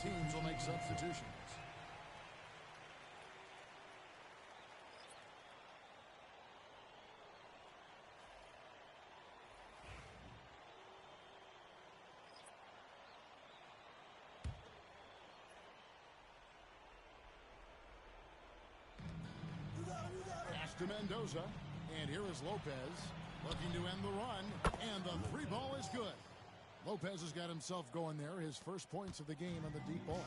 teams will make substitutions. Pass to Mendoza. And here is Lopez looking to end the run. And the three ball is good. Lopez has got himself going there. His first points of the game on the deep ball.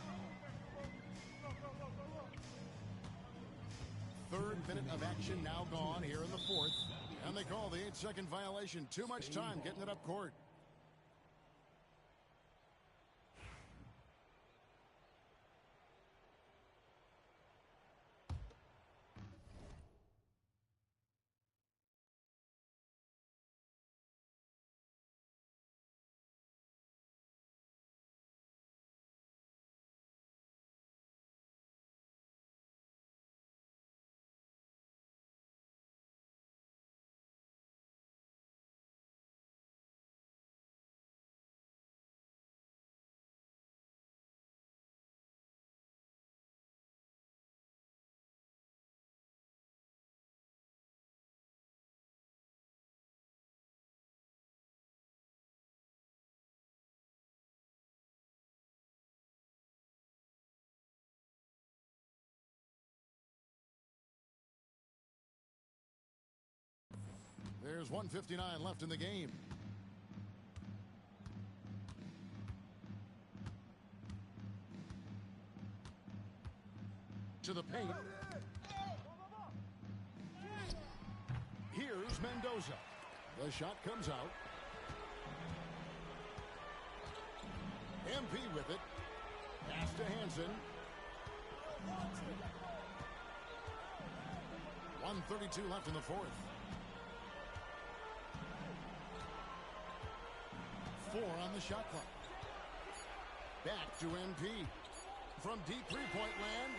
Third minute of action now gone here in the fourth. And they call the 8-second violation. Too much time getting it up court. There's 1:59 left in the game. To the paint. Here's Mendoza. The shot comes out. MP with it. Pass to Hansen. 1:32 left in the fourth. 4 on the shot clock. Back to MP. From deep three-point land.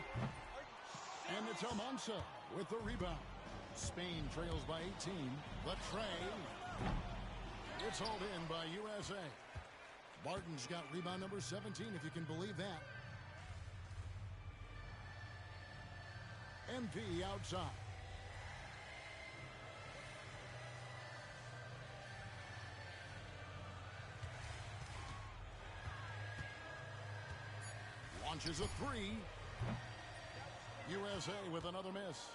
And it's Almanza with the rebound. Spain trails by 18. The tray. It's hauled in by USA. Barton's got rebound number 17, if you can believe that. MP outside. Launches a three. USA with another miss.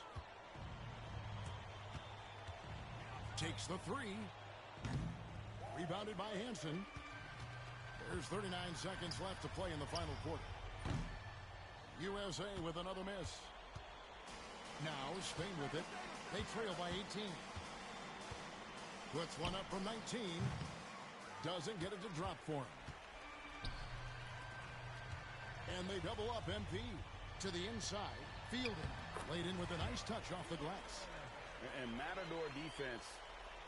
Takes the three. Rebounded by Hansen. There's 39 seconds left to play in the final quarter. USA with another miss. Now Spain with it. They trail by 18. Puts one up from 19. Doesn't get it to drop for him. And they double up MP to the inside. Fielding. Laid in with a nice touch off the glass. And Matador defense,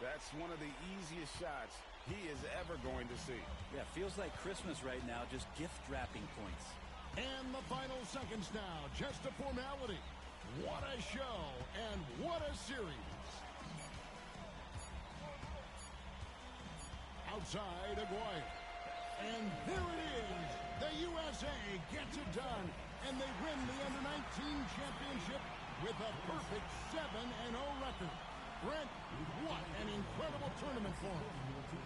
that's one of the easiest shots he is ever going to see. Yeah, feels like Christmas right now, just gift wrapping points. And the final seconds now, just a formality. What a show, and what a series. Outside, Aguirre. And there it is. The USA gets it done, and they win the Under-19 championship with a perfect 7-0 record. Brent, what an incredible tournament for them.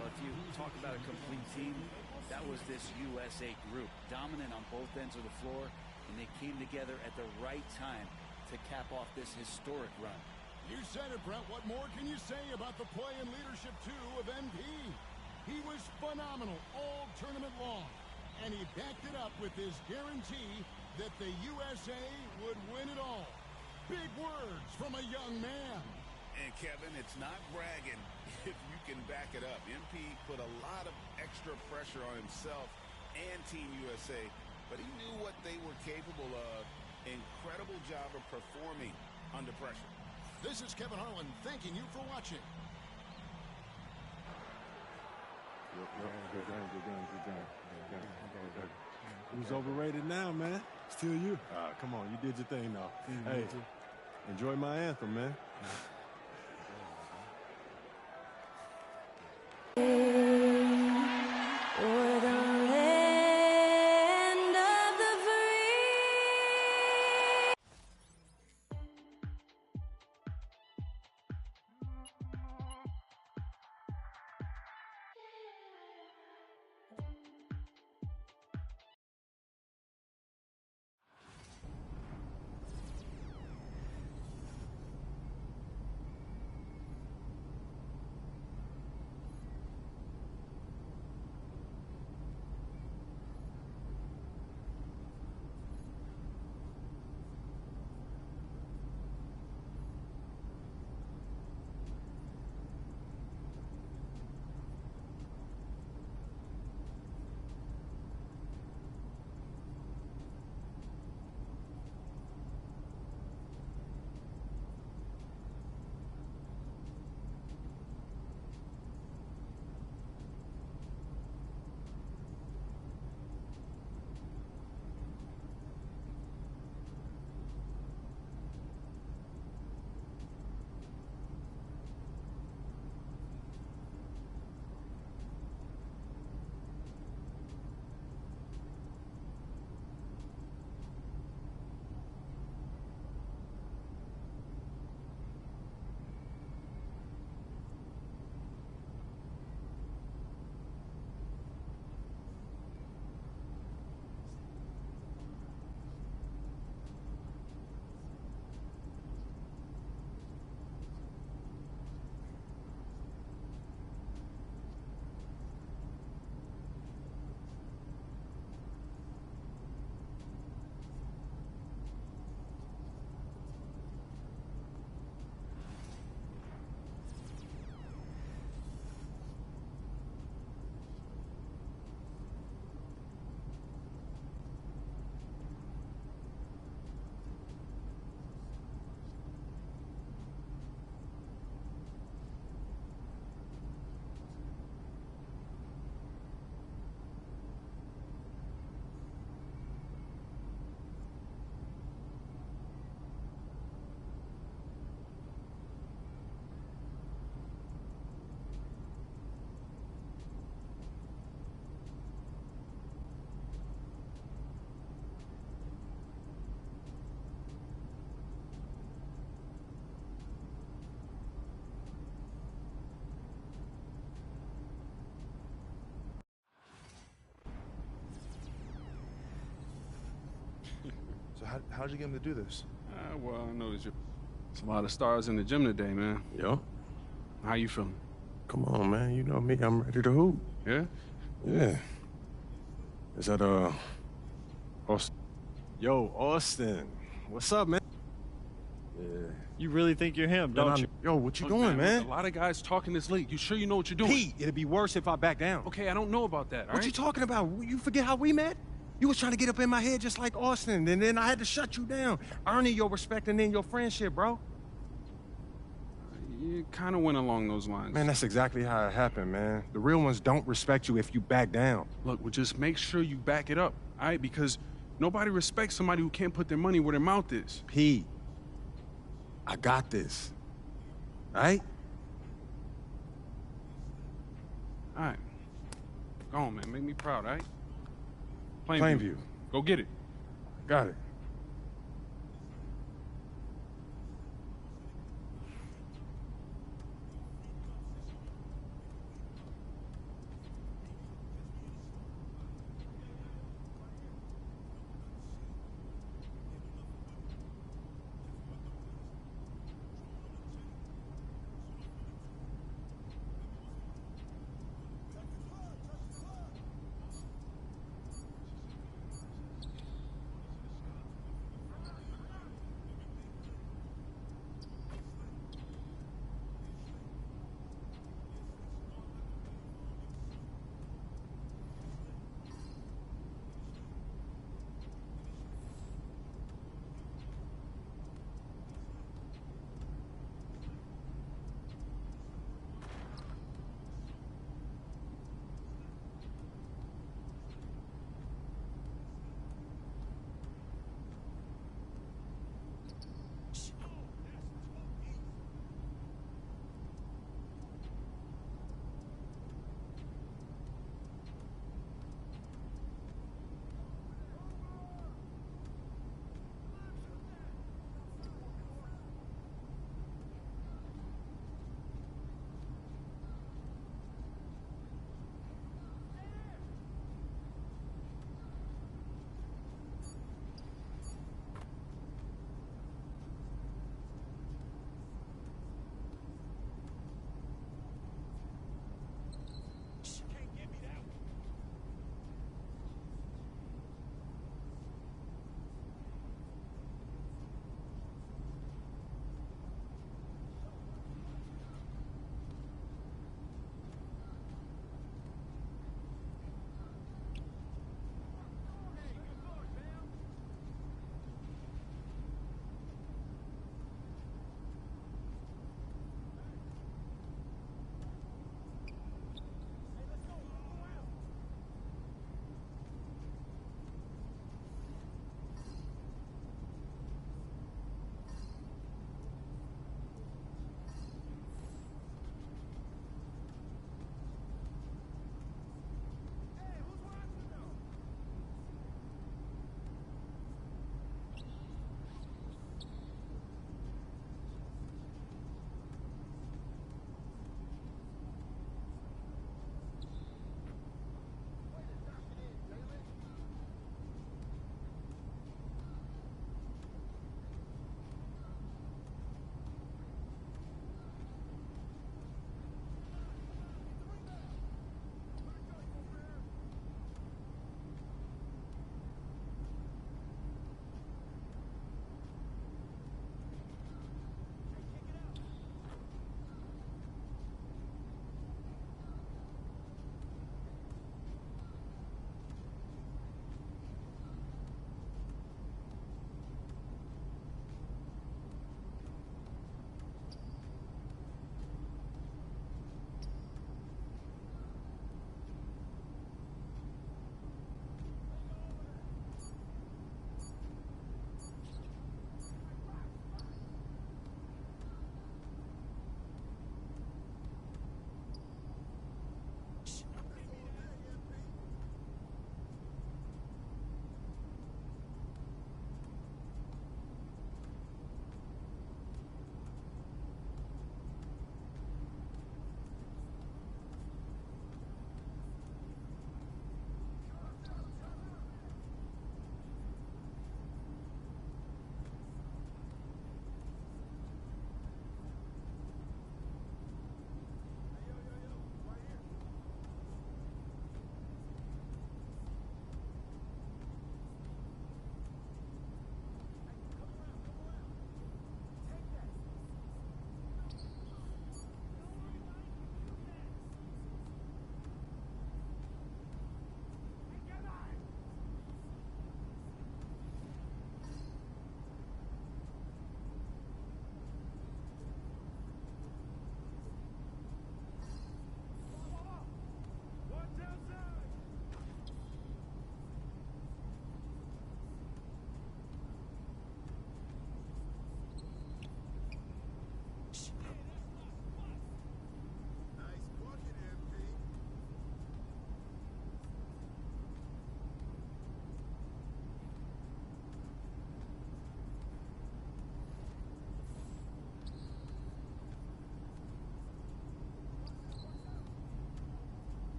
Well, if you talk about a complete team, that was this USA group, dominant on both ends of the floor, and they came together at the right time to cap off this historic run. You said it, Brent. What more can you say about the play and leadership, too, of MP? He was phenomenal all tournament long, and he backed it up with his guarantee that the USA would win it all. Big words from a young man. And, Kevin, it's not bragging if you can back it up. MP put a lot of extra pressure on himself and Team USA, but he knew what they were capable of. Incredible job of performing under pressure. This is Kevin Harlan thanking you for watching. Good game. Who's overrated now, man? Still you. Come on, you did your thing now. Hey, enjoy my anthem, man. Or the land of So how'd you get him to do this? Well, I know there's a lot of stars in the gym today, man. Yo. How you feeling? Come on, man. You know me. I'm ready to hoop. Yeah? Yeah. Is that, Austin? Yo, Austin. What's up, man? Yeah. You really think you're him, don't you? Yo, what you Look, doing, man? A lot of guys talking this late. You sure you know what you're doing? Pete, it'd be worse if I back down. Okay, I don't know about that, all What right? you talking about? You forget how we met? You was trying to get up in my head just like Austin, and then I had to shut you down, earning your respect and then your friendship, bro. You kind of went along those lines. Man, that's exactly how it happened, man. The real ones don't respect you if you back down. Look, well, just make sure you back it up, all right? Because nobody respects somebody who can't put their money where their mouth is. Pete, I got this. All right? All right. Go on, man. Make me proud, all right? Plainview. Go get it. Got it.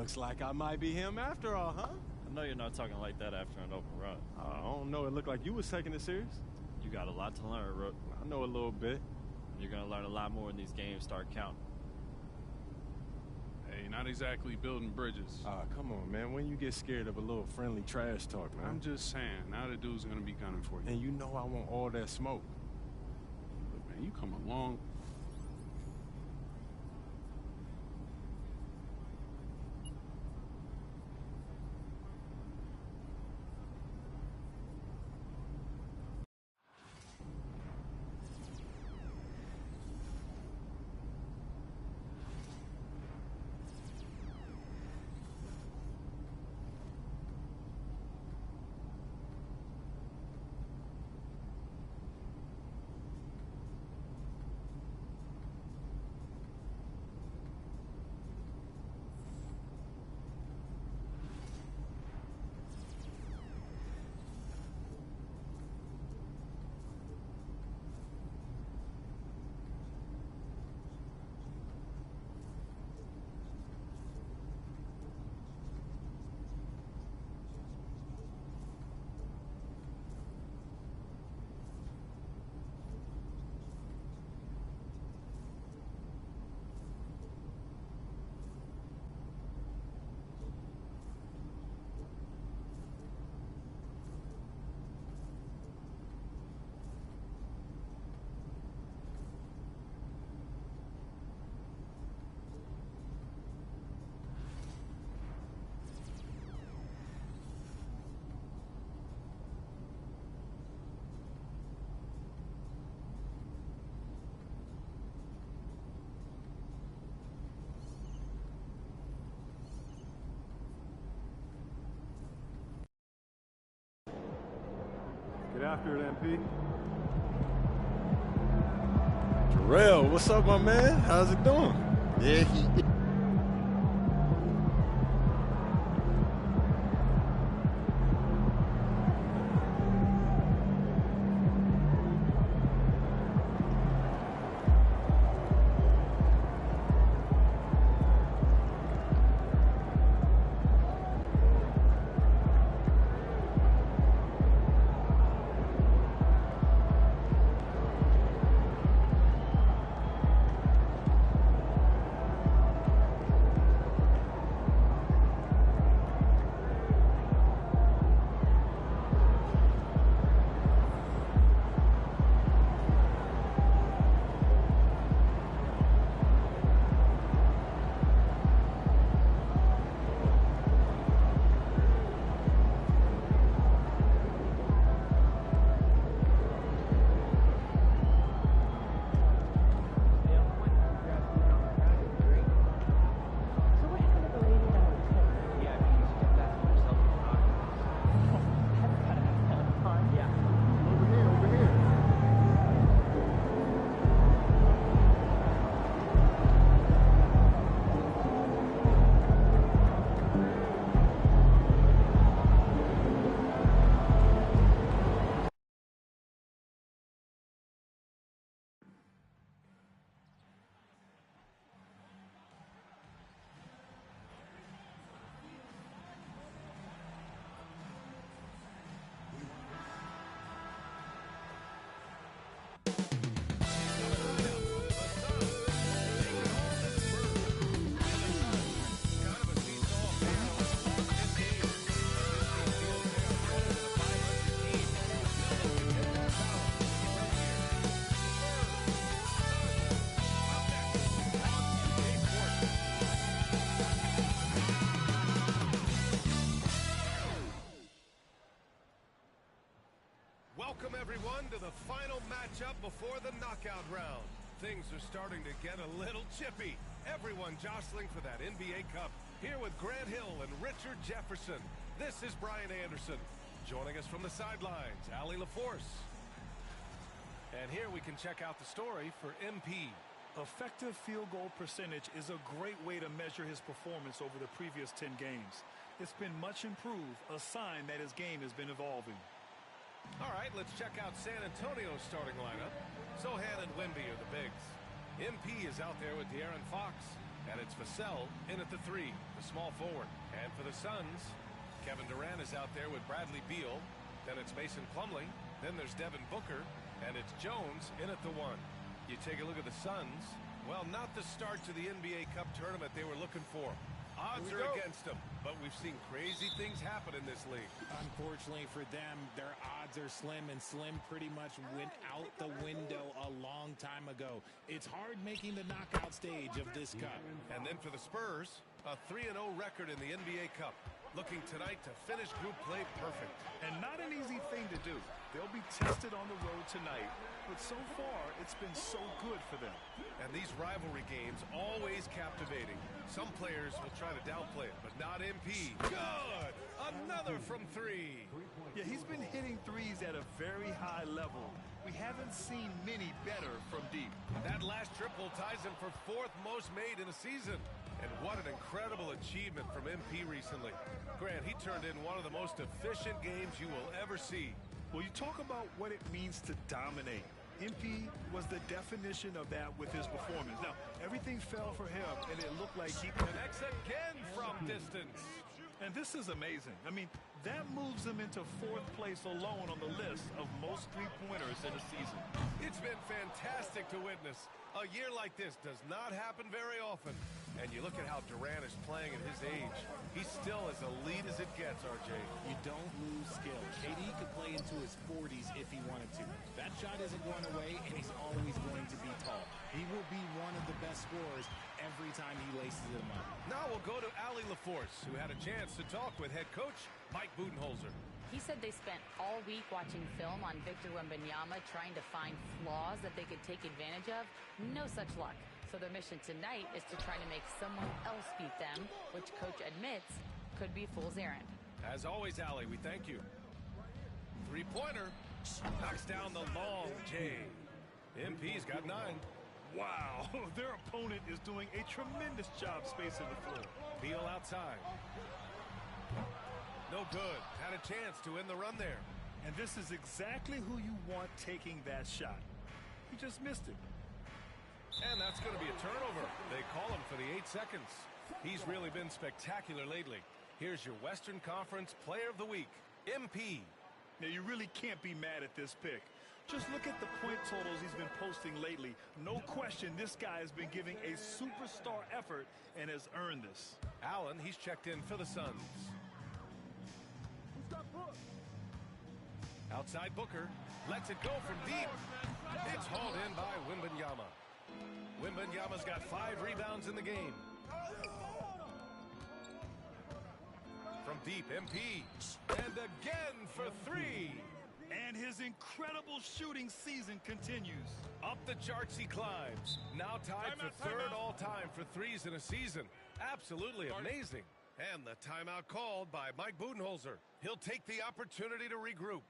Looks like I might be him after all, huh? I know you're not talking like that after an open run. I don't know. It looked like you was taking it serious. You got a lot to learn, Rook. I know a little bit. You're going to learn a lot more when these games start counting. Hey, not exactly building bridges. Come on, man. When you get scared of a little friendly trash talk, man. I'm just saying, now the dude's gonna be gunning for you. And you know I want all that smoke. Look, man, you come along. Get after it, MP. Terrell, what's up, my man? How's it doing? Yeah, he... Welcome, everyone, to the final matchup before the knockout round. Things are starting to get a little chippy. Everyone jostling for that NBA Cup. Here with Grant Hill and Richard Jefferson. This is Brian Anderson. Joining us from the sidelines, Allie LaForce. And here we can check out the story for MP. Effective field goal percentage is a great way to measure his performance over the previous 10 games. It's been much improved, a sign that his game has been evolving. All right, let's check out San Antonio's starting lineup. Sohan and Wemby are the bigs. MP is out there with De'Aaron Fox. And it's Vassell in at the 3, the small forward. And for the Suns, Kevin Durant is out there with Bradley Beal. Then it's Mason Plumlee. Then there's Devin Booker. And it's Jones in at the 1. You take a look at the Suns. Well, not the start to the NBA Cup tournament they were looking for. Odds are against them, but we've seen crazy things happen in this league. Unfortunately for them, their odds are slim, and slim pretty much went out the window a long time ago. It's hard making the knockout stage of this cup. And then for the Spurs, a 3-0 record in the NBA Cup. Looking tonight to finish group play perfect. And not an easy thing to do. They'll be tested on the road tonight, but so far it's been so good for them. And these rivalry games always captivating. Some players will try to downplay it, but not MP. Good! Another from 3. Yeah, he's been hitting threes at a very high level. We haven't seen many better from deep. That last triple ties him for 4th most made in a season. And what an incredible achievement from MP recently. Grant, he turned in one of the most efficient games you will ever see. Well, you talk about what it means to dominate. MP was the definition of that with his performance. Now, everything fell for him, and it looked like he connects again from distance. And this is amazing. I mean, that moves him into 4th place alone on the list of most three-pointers in a season. It's been fantastic to witness. A year like this does not happen very often. And you look at how Durant is playing at his age. He's still as elite as it gets, RJ. You don't lose skill. KD could play into his 40s if he wanted to. That shot isn't going away, and he's always going to be tall. He will be one of the best scorers every time he laces them up. Now we'll go to Allie LaForce, who had a chance to talk with head coach Mike Budenholzer. He said they spent all week watching film on Victor Wembanyama, trying to find flaws that they could take advantage of. No such luck. So their mission tonight is to try to make someone else beat them, which coach admits could be fool's errand. As always, Allie, we thank you. 3-pointer. Knocks down the long J. MP's got 9. Wow, their opponent is doing a tremendous job spacing the floor. Beal outside. No good. Had a chance to end the run there. And this is exactly who you want taking that shot. He just missed it. And that's going to be a turnover. They call him for the 8 seconds. He's really been spectacular lately. Here's your Western Conference Player of the Week, MP. Now, you really can't be mad at this pick. Just look at the point totals he's been posting lately. No question this guy has been giving a superstar effort and has earned this. Allen, he's checked in for the Suns. Outside Booker. Lets it go from deep. It's hauled in by Wembanyama. Wembanyama's got 5 rebounds in the game. From deep, MP. And again for 3. And his incredible shooting season continues. Up the charts he climbs. Now tied for 3rd all-time for threes in a season. Absolutely amazing. And the timeout called by Mike Budenholzer. He'll take the opportunity to regroup.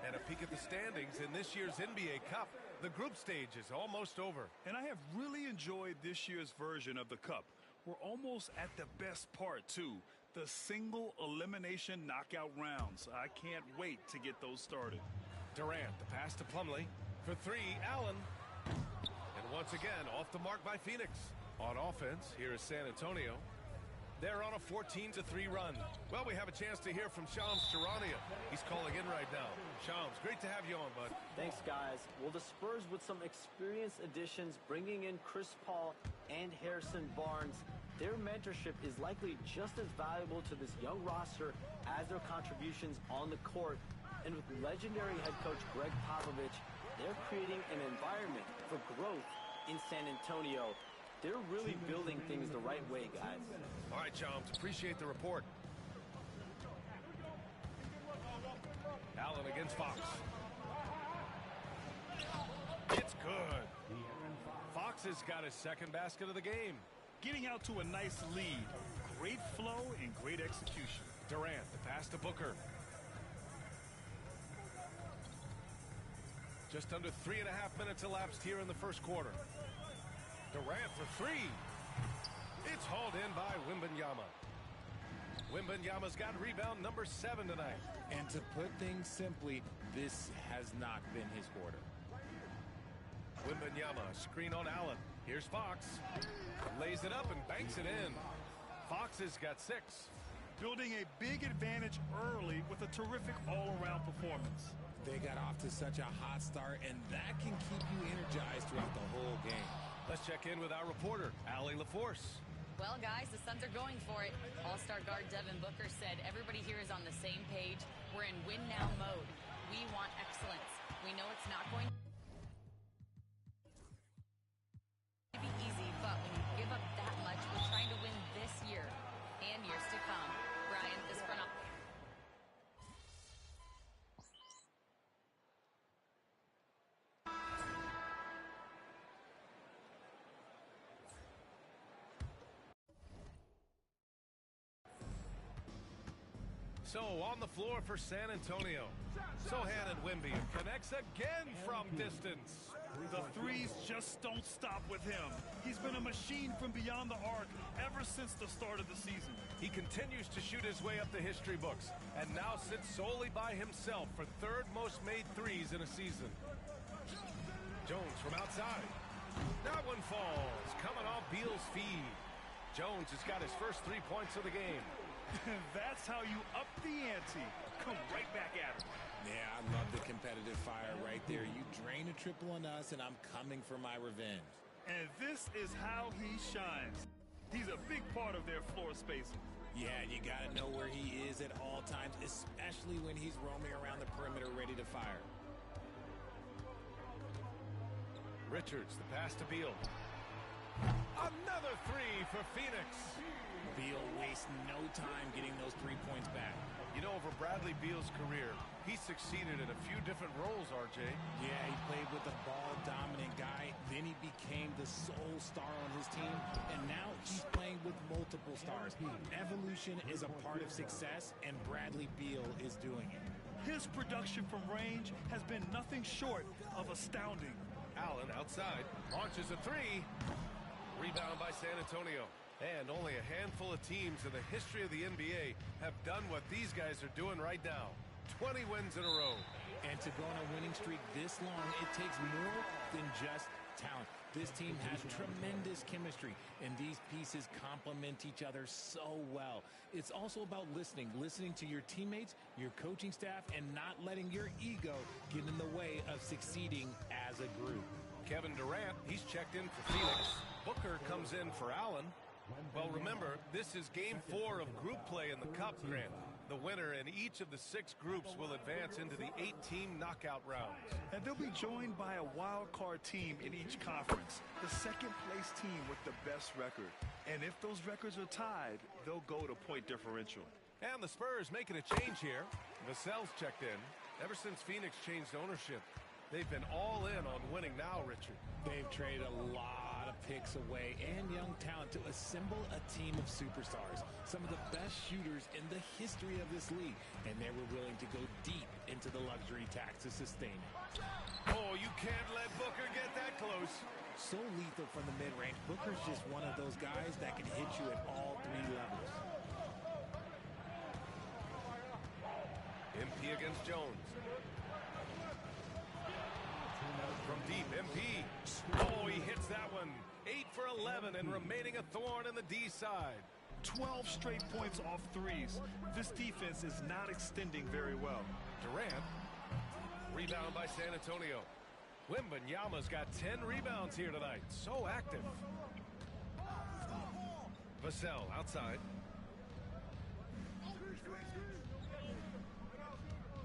And a peek at the standings in this year's NBA Cup. The group stage is almost over. And I have really enjoyed this year's version of the Cup. We're almost at the best part, too. The single elimination knockout rounds. I can't wait to get those started. Durant, the pass to Plumlee. For 3, Allen. And once again, off the mark by Phoenix. On offense, here is San Antonio. They're on a 14-3 run. Well, we have a chance to hear from Shams Charania. He's calling in right now. Shams, great to have you on, bud. Thanks, guys. Well, the Spurs with some experienced additions, bringing in Chris Paul and Harrison Barnes. their mentorship is likely just as valuable to this young roster as their contributions on the court. And with legendary head coach Greg Popovich, they're creating an environment for growth in San Antonio. They're really building things the right way, guys. All right, Jones, appreciate the report. Allen against Fox. It's good. Fox has got his second basket of the game. Getting out to a nice lead. Great flow and great execution. Durant, the pass to Booker. Just under 3.5 minutes elapsed here in the first quarter. Durant for three. It's hauled in by Wembanyama. Wembanyama's got rebound number 7 tonight. And to put things simply, this has not been his quarter. Wembanyama, screen on Allen. Here's Fox. Lays it up and banks it in. Fox has got 6. Building a big advantage early with a terrific all-around performance. They got off to such a hot start, and that can keep you energized throughout the whole game. Let's check in with our reporter, Allie LaForce. Well, guys, the Suns are going for it. All-star guard Devin Booker said everybody here is on the same page. We're in win-now mode. We want excellence. We know it's not going to be easy, but when you give up that much, we're trying to win this year and years to come. Brian, this front office. So, on the floor for San Antonio. Sohan and Wemby connects again from distance. The threes just don't stop with him. He's been a machine from beyond the arc ever since the start of the season. He continues to shoot his way up the history books and now sits solely by himself for third most made threes in a season. Jones from outside. That one falls, coming off Beal's feed. Jones has got his first 3 points of the game. That's how you up the ante. Come right back at him. Yeah, I love the competitive fire right there. You drain a triple on us, and I'm coming for my revenge. And this is how he shines. He's a big part of their floor spacing. Yeah, you got to know where he is at all times, especially when he's roaming around the perimeter ready to fire. Richards, the pass to Beal. Another three for Phoenix. Beal wastes no time getting those 3 points back. You know, over Bradley Beal's career, he succeeded in a few different roles, RJ. Yeah, he played with a ball-dominant guy. Then he became the sole star on his team. And now he's playing with multiple stars. Evolution is a part of success, and Bradley Beal is doing it. His production from range has been nothing short of astounding. Allen outside, launches a three. Rebound by San Antonio. And only a handful of teams in the history of the NBA have done what these guys are doing right now. 20 wins in a row. And to go on a winning streak this long, it takes more than just talent. This team has tremendous chemistry, and these pieces complement each other so well. It's also about listening to your teammates, your coaching staff, and not letting your ego get in the way of succeeding as a group. Kevin Durant, he's checked in for Phoenix. Booker comes in for Allen. Well, remember, this is Game 4 of group play in the Cup, Grant. The winner in each of the 6 groups will advance into the 8-team knockout rounds. And they'll be joined by a wild card team in each conference, the second-place team with the best record. And if those records are tied, they'll go to point differential. And the Spurs making a change here. Vassell's checked in. Ever since Phoenix changed ownership, they've been all in on winning now, Richard. They've traded a lot of picks away and young talent to assemble a team of superstars, some of the best shooters in the history of this league, and they were willing to go deep into the luxury tax to sustain it. Oh, you can't let Booker get that close. So lethal from the mid-range. Booker's just one of those guys that can hit you at all 3 levels. MP against Jones. From deep, MP. Oh, he hits that one. 8 for 11 and remaining a thorn in the D side. 12 straight points off threes. This defense is not extending very well. Durant. Rebound by San Antonio. Wembanyama's got 10 rebounds here tonight. So active. Vassell outside.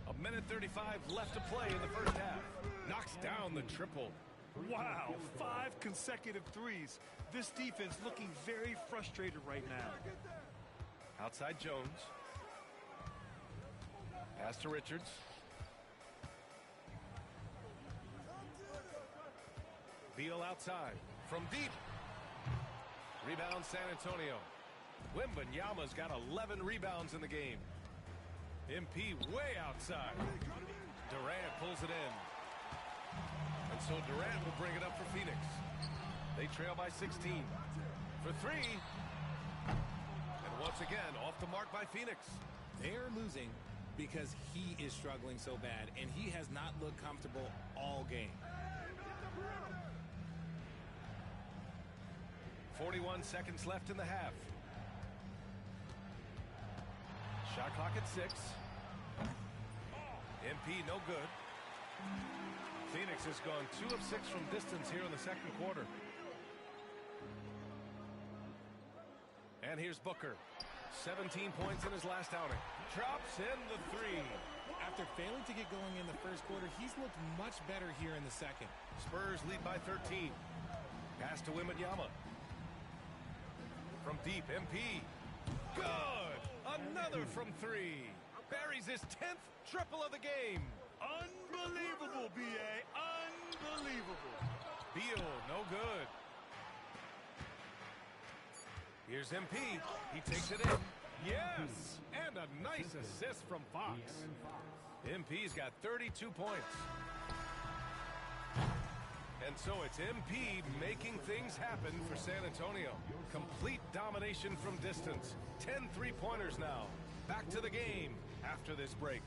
A minute 35 left to play in the first half. Knocks down the triple. Wow, 5 consecutive threes. This defense looking very frustrated right now. Outside Jones. Pass to Richards. Beal outside. From deep. Rebound San Antonio. Wembanyama's got 11 rebounds in the game. MP way outside. Durant pulls it in. And so Durant will bring it up for Phoenix. They trail by 16. For 3. And once again, off the mark by Phoenix. They're losing because he is struggling so bad, and he has not looked comfortable all game. 41 seconds left in the half. Shot clock at 6. MP no good. Phoenix has gone 2 of 6 from distance here in the second quarter. And here's Booker. 17 points in his last outing. Drops in the 3. After failing to get going in the first quarter, he's looked much better here in the second. Spurs lead by 13. Pass to Wembanyama. From deep, MP. Good! Another from 3. Buries his 10th triple of the game. Unbelievable, B.A. Unbelievable. Beal, no good. Here's MP. He takes it in. Yes! And a nice assist from Fox. MP's got 32 points. And so it's MP making things happen for San Antonio. Complete domination from distance. 10 three-pointers now. Back to the game after this break.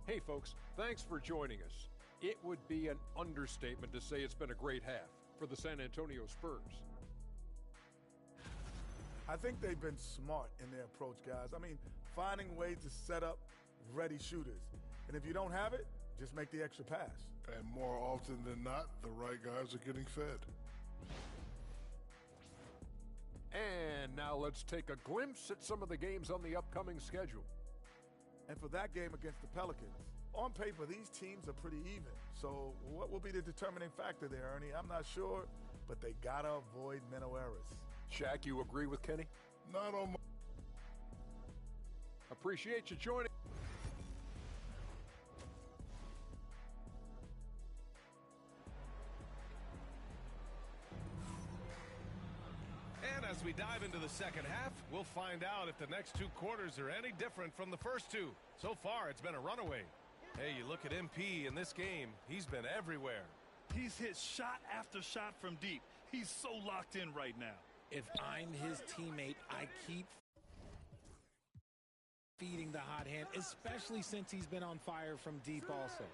Hey folks, thanks for joining us. It would be an understatement to say it's been a great half for the San Antonio Spurs. I think they've been smart in their approach, guys. I mean, finding ways to set up ready shooters. And if you don't have it, just make the extra pass. And more often than not, the right guys are getting fed. And now let's take a glimpse at some of the games on the upcoming schedule. And for that game against the Pelicans, on paper, these teams are pretty even. So what will be the determining factor there, Ernie? I'm not sure, but they got to avoid mental errors. Shaq, you agree with Kenny? Not on my... Appreciate you joining. And as we dive into the second half, we'll find out if the next 2 quarters are any different from the first 2. So far, it's been a runaway. Hey, you look at MP in this game, he's been everywhere. He's hit shot after shot from deep. He's so locked in right now. If I'm his teammate, I keep feeding the hot hand, especially since he's been on fire from deep also.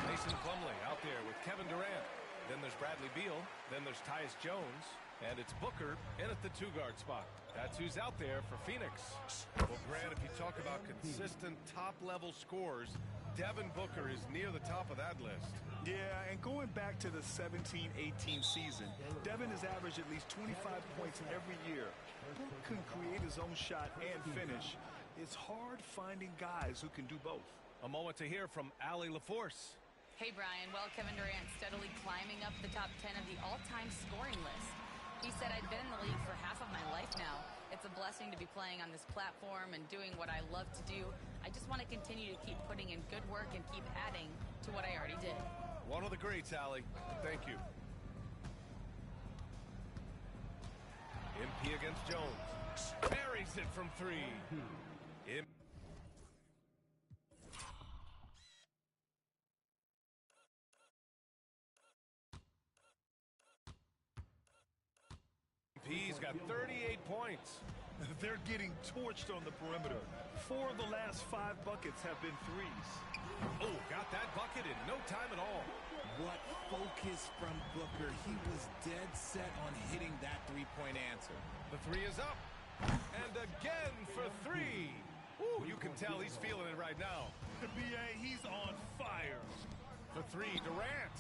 Mason Plumlee out there with Kevin Durant. Then there's Bradley Beal. Then there's Tyus Jones. And it's Booker in at the 2-guard spot. That's who's out there for Phoenix. Well, Grant, if you talk about consistent top-level scores, Devin Booker is near the top of that list. Yeah, and going back to the 17-18 season, Devin has averaged at least 25 points every year. Book can create his own shot and finish. It's hard finding guys who can do both. A moment to hear from Allie LaForce. Hey, Brian. Well, Kevin Durant steadily climbing up the top 10 of the all-time scoring list. He said, I've been in the league for half of my life now. It's a blessing to be playing on this platform and doing what I love to do. I just want to continue to keep putting in good work and keep adding to what I already did. One of the greats, Allie. Thank you. MP against Jones. Buries it from 3. MP's got 38 points. They're getting torched on the perimeter. 4 of the last 5 buckets have been threes. Oh, got that bucket in no time at all. What focus from Booker. He was dead set on hitting that three-point answer. The three is up. And again for 3. Ooh, you can tell he's feeling it right now. BA, he's on fire. For 3, Durant.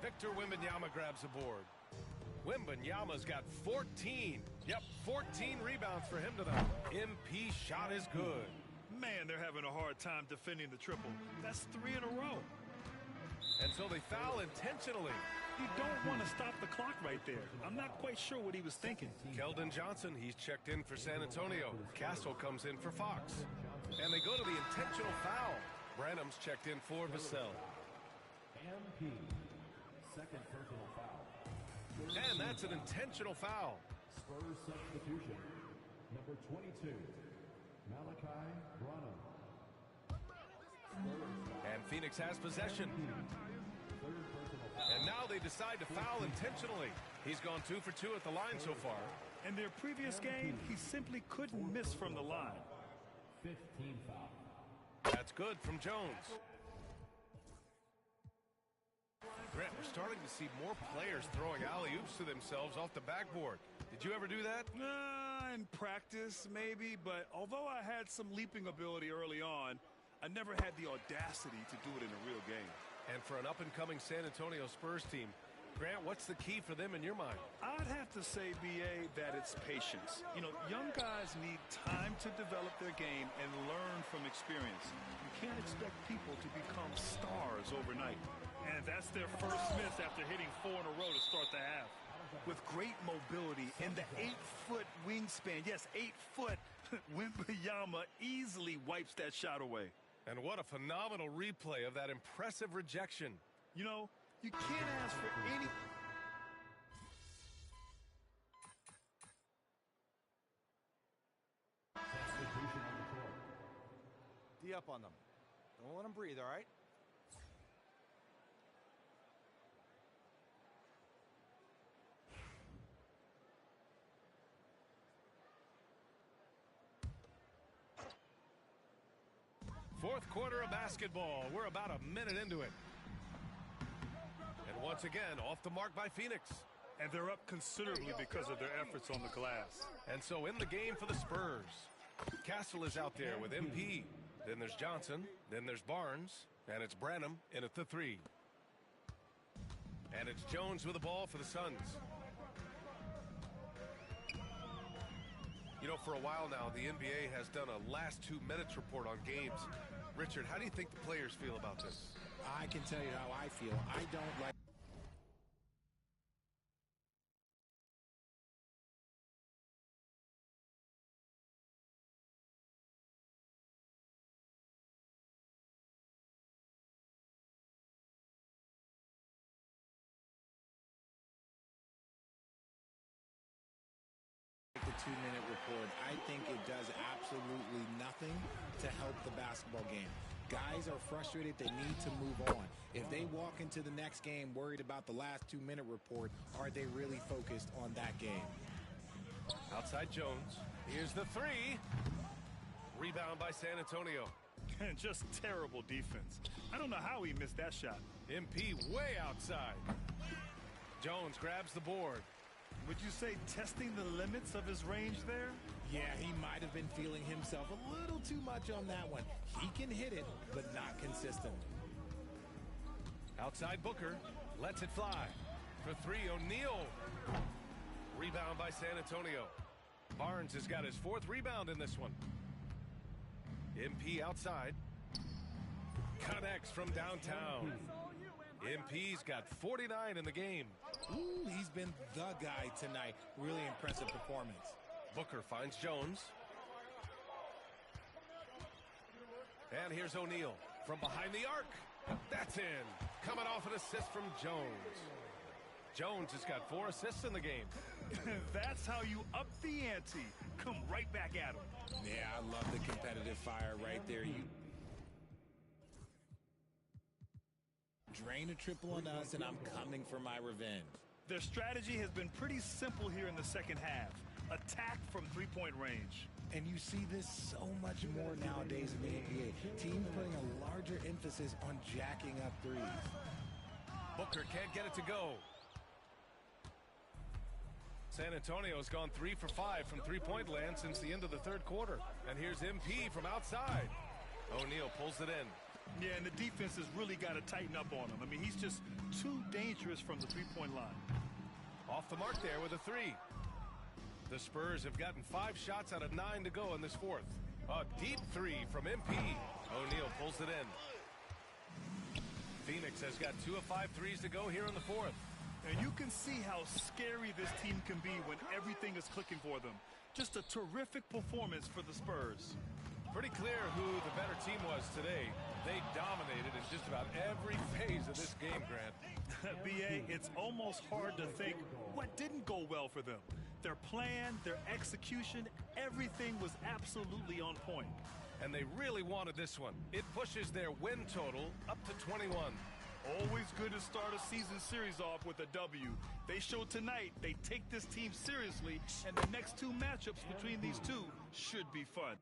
Victor Wembanyama grabs the board. Wembanyama's got 14. Yep, 14 rebounds for him tonight. MP shot is good. Man, they're having a hard time defending the triple. That's 3 in a row. And so they foul intentionally. You don't want to stop the clock right there. I'm not quite sure what he was thinking. Keldon Johnson, he's checked in for San Antonio. Castle comes in for Fox. And they go to the intentional foul. Branham's checked in for Vassell. MP, second personal foul. And that's an intentional foul. Spurs substitution, number 22, Malachi Branham. And Phoenix has possession. And now they decide to foul intentionally. He's gone 2 for 2 at the line so far. In their previous game, he simply couldn't miss from the line. 15 foul. That's good from Jones. Grant, we're starting to see more players throwing alley-oops to themselves off the backboard. Did you ever do that? In practice, maybe, but although I had some leaping ability early on, I never had the audacity to do it in a real game. And for an up-and-coming San Antonio Spurs team, Grant, what's the key for them in your mind? I'd have to say, BA, that it's patience. You know, young guys need time to develop their game and learn from experience. You can't expect people to become stars overnight. And that's their first miss after hitting 4 in a row to start the half. With great mobility and the 8-foot wingspan, yes, 8 foot, Wembanyama easily wipes that shot away. And what a phenomenal replay of that impressive rejection. You know, you can't ask for any... Substitution on the court. D up on them. Don't let them breathe, all right? Fourth quarter of basketball. We're about a minute into it. And once again, off the mark by Phoenix. And they're up considerably because of their efforts on the glass. And so in the game for the Spurs, Castle is out there with MP. Then there's Johnson. Then there's Barnes. And it's Branham in at the 3. And it's Jones with the ball for the Suns. You know, for a while now, the NBA has done a last 2 minutes report on games. Richard, how do you think the players feel about this? I can tell you how I feel. I don't like... the 2-minute report. I think it does absolutely nothing to help the basketball game. Guys are frustrated. They need to move on. If they walk into the next game worried about the last 2-minute report, are they really focused on that game? Outside Jones. Here's the 3. Rebound by San Antonio. And just terrible defense. I don't know how he missed that shot. MP way outside. Jones grabs the board. Would you say testing the limits of his range there? Yeah, he might have been feeling himself a little too much on that one. He can hit it, but not consistently. Outside Booker. Lets it fly. For 3, O'Neal. Rebound by San Antonio. Barnes has got his 4th rebound in this one. MP outside. Connects from downtown. MP's got 49 in the game. Ooh, he's been the guy tonight. Really impressive performance. Booker finds Jones. And here's O'Neal from behind the arc. That's in. Coming off an assist from Jones. Jones has got 4 assists in the game. That's how you up the ante. Come right back at him. Yeah, I love the competitive fire right there. You drain a triple on us, and I'm coming for my revenge. Their strategy has been pretty simple here in the second half. attack from three-point range. And you see this so much more nowadays in the NBA. Teams putting a larger emphasis on jacking up threes. Booker can't get it to go. San Antonio's gone 3 for 5 from three-point land since the end of the third quarter. And here's MP from outside. O'Neal pulls it in. Yeah, and the defense has really got to tighten up on him. I mean, he's just too dangerous from the three-point line. Off the mark there with a three. The Spurs have gotten 5 shots out of 9 to go in this fourth. A deep three from MP. O'Neal pulls it in. Phoenix has got 2 of 5 threes to go here in the fourth. And you can see how scary this team can be when everything is clicking for them. Just a terrific performance for the Spurs. Pretty clear who the better team was today. They dominated in just about every phase of this game, Grant. B.A., it's almost hard to think what didn't go well for them. Their plan, their execution, everything was absolutely on point. And they really wanted this one. It pushes their win total up to 21. Always good to start a season series off with a W. They showed tonight they take this team seriously, and the next 2 matchups between these two should be fun.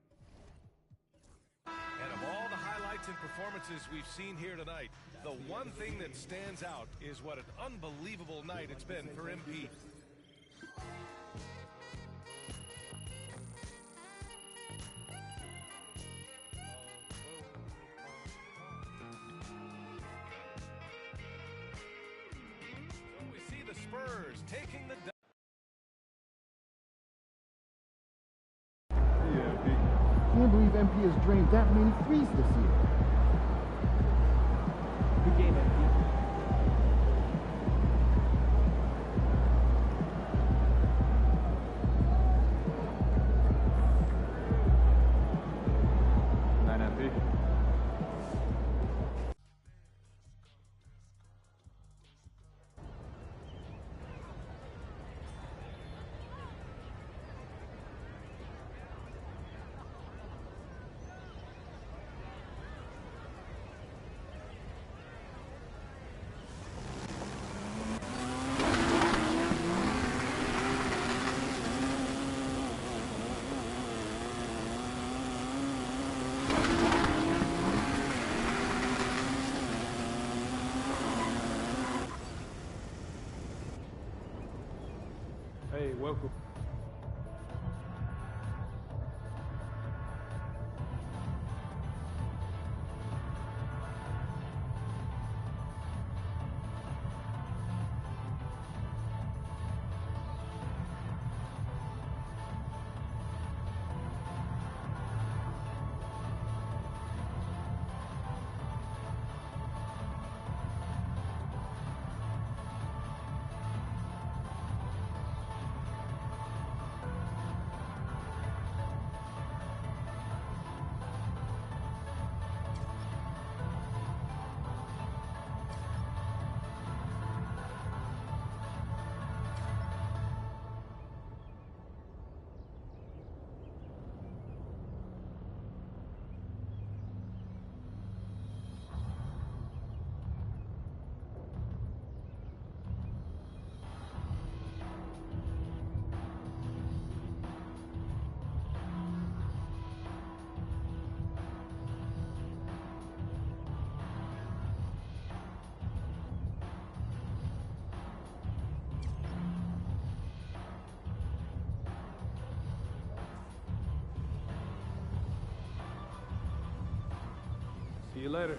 And of all the highlights and performances we've seen here tonight, the one thing that stands out is what an unbelievable night it's been for MP. Spurs taking the Can't believe MP has drained that many threes this year. Good game, MP. Hey, welcome. See you later.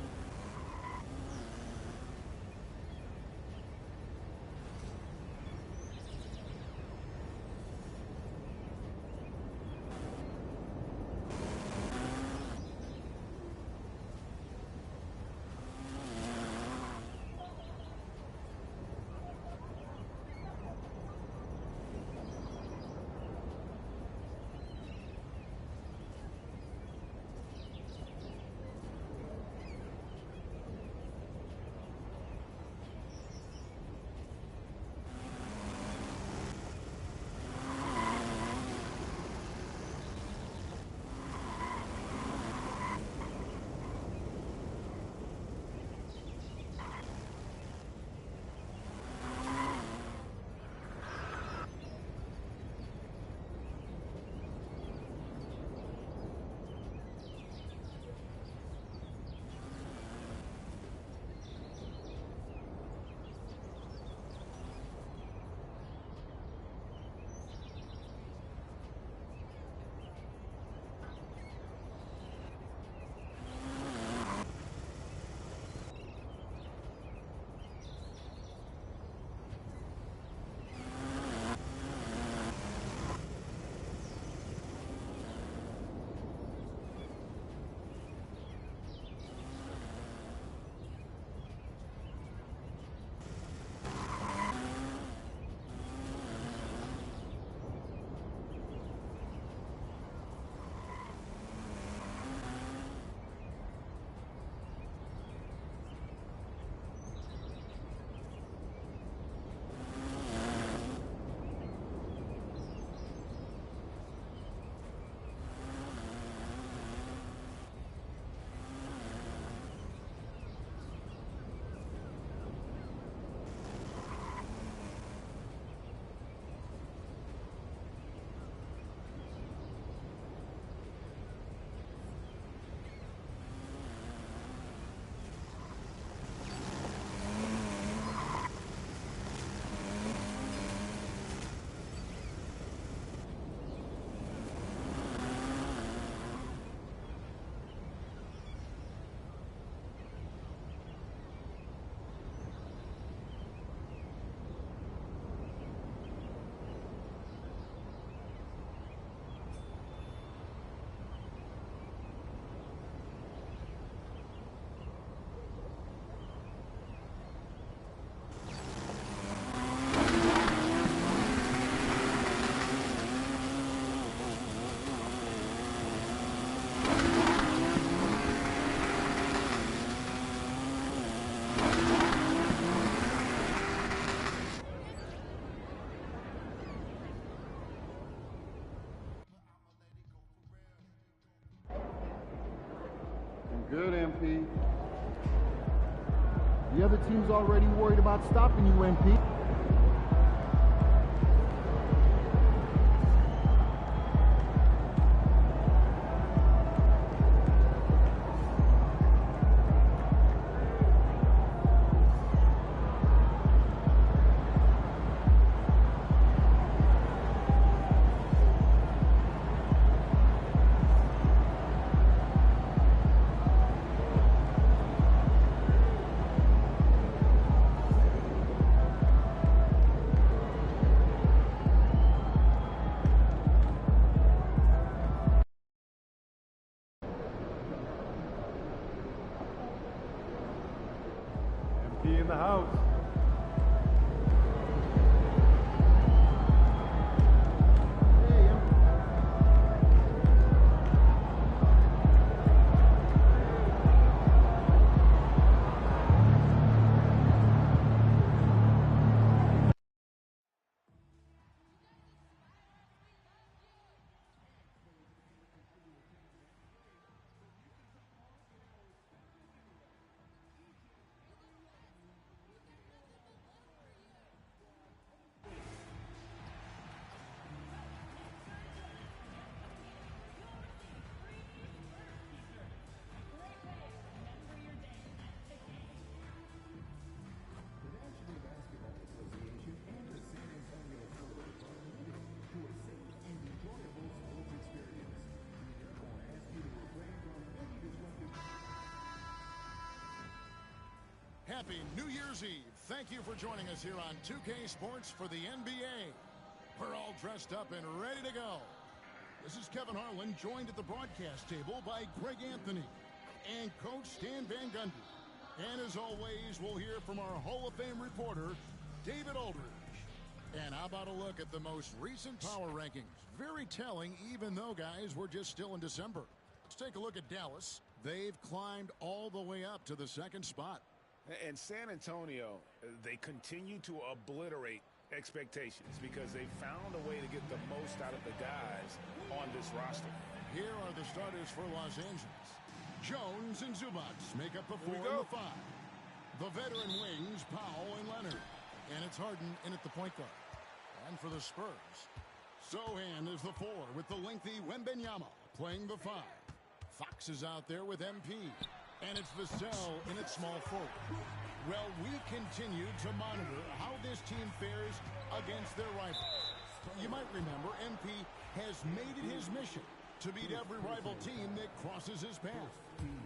Good, MP. The other team's already worried about stopping you, MP. In the house. Happy New Year's Eve. Thank you for joining us here on 2K Sports for the NBA. We're all dressed up and ready to go. This is Kevin Harlan, joined at the broadcast table by Greg Anthony and Coach Stan Van Gundy. And as always, we'll hear from our Hall of Fame reporter, David Aldridge. And how about a look at the most recent power rankings? Very telling, even though, guys, we're just still in December. Let's take a look at Dallas. They've climbed all the way up to the second spot. And San Antonio, they continue to obliterate expectations because they found a way to get the most out of the guys on this roster. Here are the starters for Los Angeles. Jones and Zubac make up the 4 and the 5. The veteran wings, Powell and Leonard. And it's Harden in at the point guard. And for the Spurs, Sohan is the 4 with the lengthy Wembanyama playing the 5. Fox is out there with MP. And it's Vassell in its small forward. Well, we continue to monitor how this team fares against their rivals. You might remember MP has made it his mission to beat every rival team that crosses his path.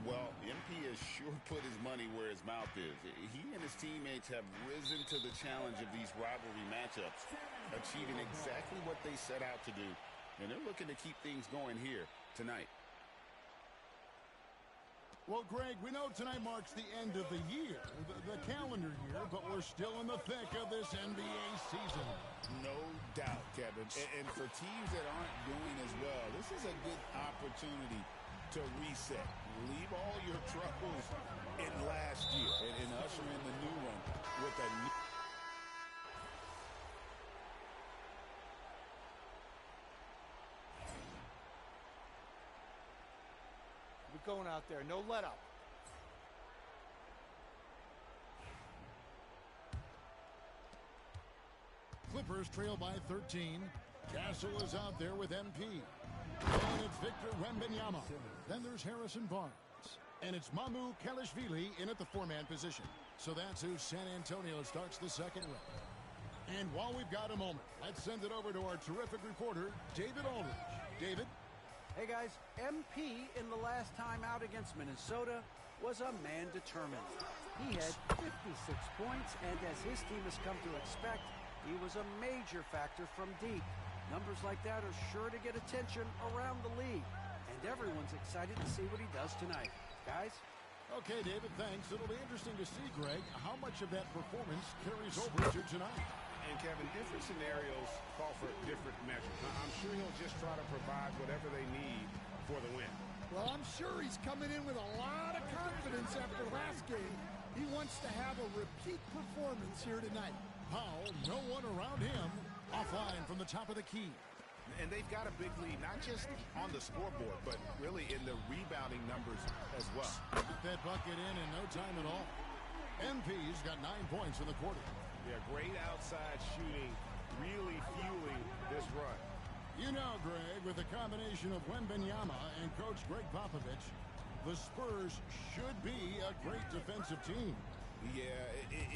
Well, MP has sure put his money where his mouth is. He and his teammates have risen to the challenge of these rivalry matchups, achieving exactly what they set out to do. And they're looking to keep things going here tonight. Well, Greg, we know tonight marks the end of the year, the calendar year, but we're still in the thick of this NBA season. No doubt, Kevin. And for teams that aren't doing as well, this is a good opportunity to reset. Leave all your troubles in last year and usher in the new one with a new... We're going out there, no let up. Clippers trail by 13. Castle is out there with MP. And it's Victor Wembanyama. Then there's Harrison Barnes. And it's Mamu Kalishvili in at the 4-man position. So that's who San Antonio starts the second round. And while we've got a moment, let's send it over to our terrific reporter, David Aldridge. David? Hey guys, MP in the last time out against Minnesota was a man determined. He had 56 points, and as his team has come to expect, he was a major factor from deep. Numbers like that are sure to get attention around the league, and everyone's excited to see what he does tonight. Guys? Okay, David, thanks. It'll be interesting to see, Greg, how much of that performance carries over to tonight. And, Kevin, different scenarios call for different measures. I'm sure he'll just try to provide whatever they need for the win. Well, I'm sure he's coming in with a lot of confidence after last game. He wants to have a repeat performance here tonight. Powell, no one around him, offline from the top of the key. And they've got a big lead, not just on the scoreboard, but really in the rebounding numbers as well. that bucket in no time at all. MP's got 9 points in the quarter. Yeah, great outside shooting, really fueling this run. You know, Greg, with the combination of Wembanyama and Coach Greg Popovich, the Spurs should be a great defensive team. Yeah,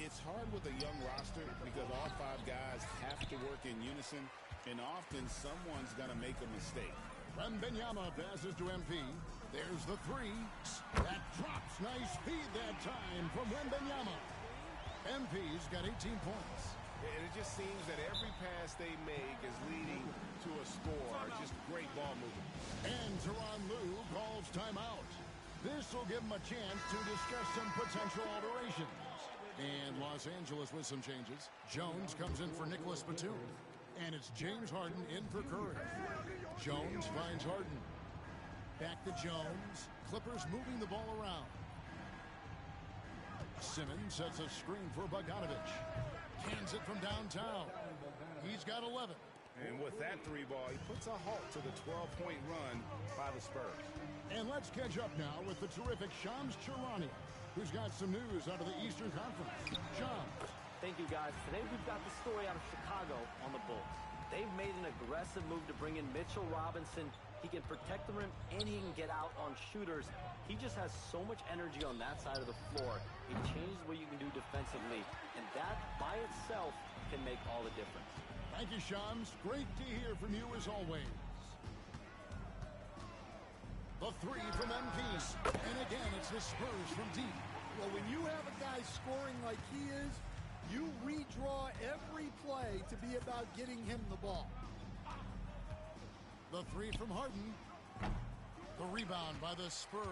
it's hard with a young roster because all 5 guys have to work in unison, and often someone's going to make a mistake. Wembanyama passes to MP. There's the 3. That drops. Nice feed that time from Wembanyama. MP's got 18 points. And it just seems that every pass they make is leading to a score. Just great ball movement. And Tyronn Lue calls timeout. This will give him a chance to discuss some potential alterations. And Los Angeles with some changes. Jones comes in for Nicholas Batum. And it's James Harden in for Curry. Jones finds Harden. Back to Jones. Clippers moving the ball around. Simmons sets a screen for Bogdanovich. Cans it from downtown. He's got 11. And with that 3 ball, he puts a halt to the 12-point run by the Spurs. And let's catch up now with the terrific Shams Charania, who's got some news out of the Eastern Conference. Shams. Thank you, guys. Today we've got the story out of Chicago on the Bulls. They've made an aggressive move to bring in Mitchell Robinson. He can protect the rim and he can get out on shooters. He just has so much energy on that side of the floor. It changes what you can do defensively, and that by itself can make all the difference. Thank you, Shams. Great to hear from you as always. The 3 from MP. And again, it's the Spurs from deep. Well, when you have a guy scoring like he is, you redraw every play to be about getting him the ball. The 3 from Harden. The rebound by the Spurs.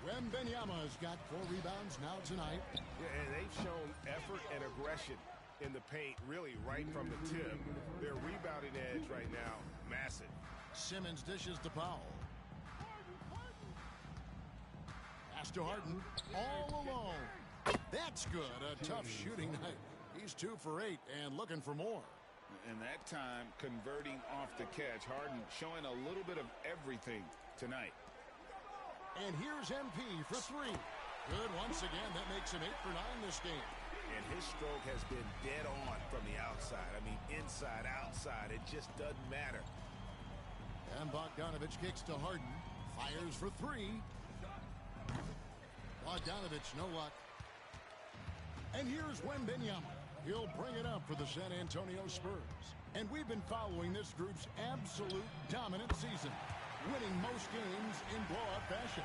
Wembanyama's got 4 rebounds now tonight. Yeah, and they've shown effort and aggression in the paint, really right from the tip. Their rebounding edge right now, massive. Simmons dishes to Powell. Pass to Harden. All alone. That's good. A tough shooting night. He's 2 for 8 and looking for more. And that time, converting off the catch. Harden showing a little bit of everything tonight. And here's MP for 3. Good once again. That makes him 8 for 9 this game. And his stroke has been dead on from the outside. I mean, inside, outside. It just doesn't matter. And Bogdanovich kicks to Harden. Fires for 3. Bogdanovich, no luck. And here's Wembanyama. He'll bring it up for the San Antonio Spurs. And we've been following this group's absolute dominant season, winning most games in blowout fashion.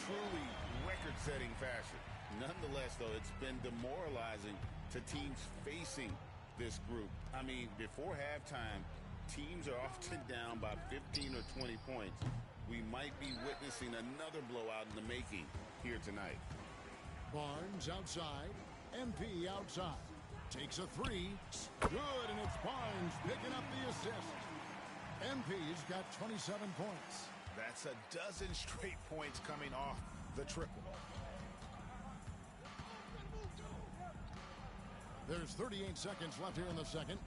Truly record-setting fashion. Nonetheless, though, it's been demoralizing to teams facing this group. I mean, before halftime, teams are often down by 15 or 20 points. We might be witnessing another blowout in the making here tonight. Barnes outside. MP outside. Takes a 3. Good, and it's Barnes picking up the assist. MP's got 27 points. That's a dozen straight points coming off the triple. There's 38 seconds left here in the second.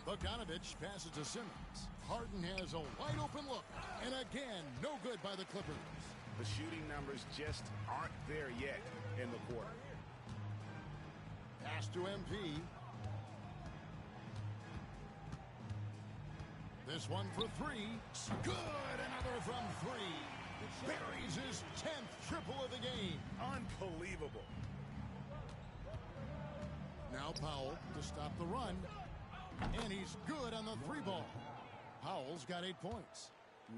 Bogdanovich passes to Simmons. Harden has a wide open look. And again, no good by the Clippers. The shooting numbers just aren't there yet in the quarter. Pass to MP. This one for 3. Good! Another from 3. Buries his 10th triple of the game. Unbelievable. Now Powell to stop the run. And he's good on the 3 ball. Powell's got 8 points.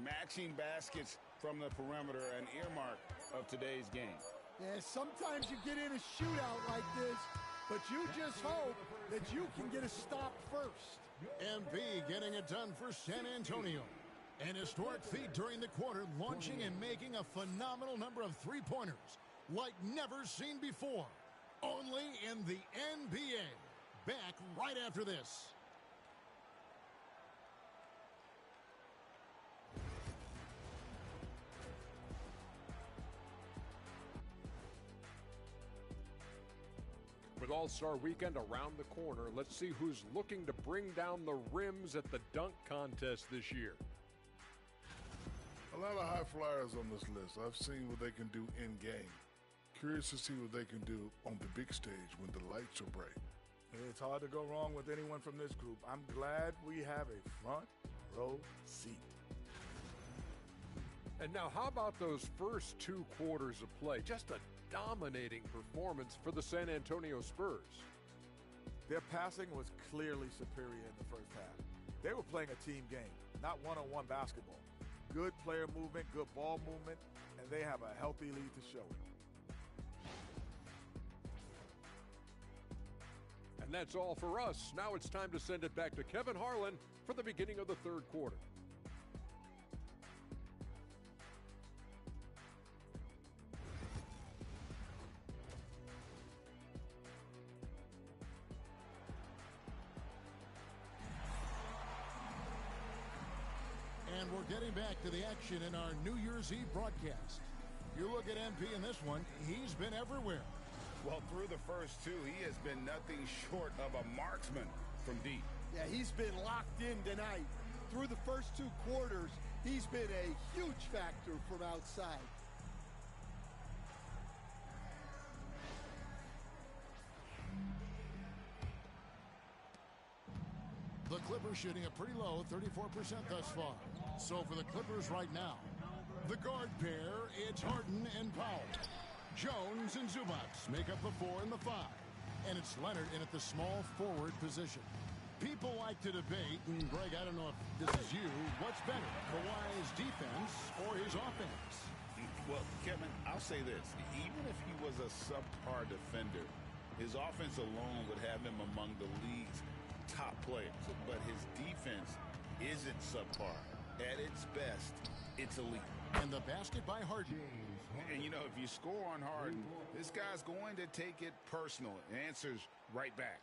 Matching baskets from the perimeter, an earmark of today's game. Yeah, sometimes you get in a shootout like this, but you just hope that you can get a stop first. MP getting it done for San Antonio. An historic feat during the quarter, launching and making a phenomenal number of 3-pointers like never seen before. Only in the NBA. Back right after this. With All-Star Weekend around the corner, let's see who's looking to bring down the rims at the dunk contest this year. A lot of high flyers on this list. I've seen what they can do in-game. Curious to see what they can do on the big stage when the lights are bright. It's hard to go wrong with anyone from this group. I'm glad we have a front row seat. And now how about those first 2 quarters of play? Just a dominating performance for the San Antonio Spurs. Their passing was clearly superior in the first half. They were playing a team game, not one-on-one basketball. Good player movement, good ball movement, and they have a healthy lead to show it. And that's all for us. Now it's time to send it back to Kevin Harlan for the beginning of the third quarter. And we're getting back to the action in our New Year's Eve broadcast. You look at MP in this one, he's been everywhere. Well, through the first 2, he has been nothing short of a marksman from deep. Yeah, he's been locked in tonight. Through the first 2 quarters, he's been a huge factor from outside. The Clippers shooting a pretty low 34% thus far. So for the Clippers right now, the guard pair, it's Harden and Powell. Jones and Zubac make up the 4 and the 5. And it's Leonard in at the small forward position. People like to debate, and Greg, I don't know if this is you, what's better, Kawhi's defense or his offense? Well, Kevin, I'll say this. Even if he was a subpar defender, his offense alone would have him among the league's top players. But his defense isn't subpar. At its best, it's elite. And the basket by Harden. And, you know, if you score on Harden, this guy's going to take it personal. Answers right back.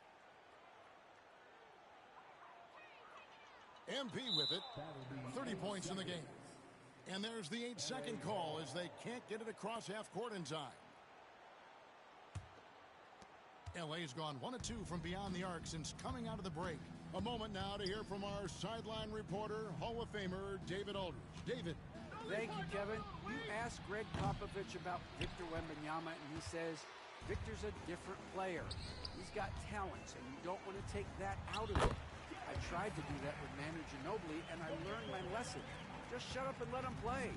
MP with it. 30 points in the game. And there's the 8-second call as they can't get it across half court in time. LA's gone 1 of 2 from beyond the arc since coming out of the break. A moment now to hear from our sideline reporter, Hall of Famer David Aldridge. David. Thank you, Kevin. You asked Greg Popovich about Victor Wembanyama, and he says Victor's a different player. He's got talents, and you don't want to take that out of him. I tried to do that with Manu Ginobili, and I learned my lesson. Just shut up and let him play.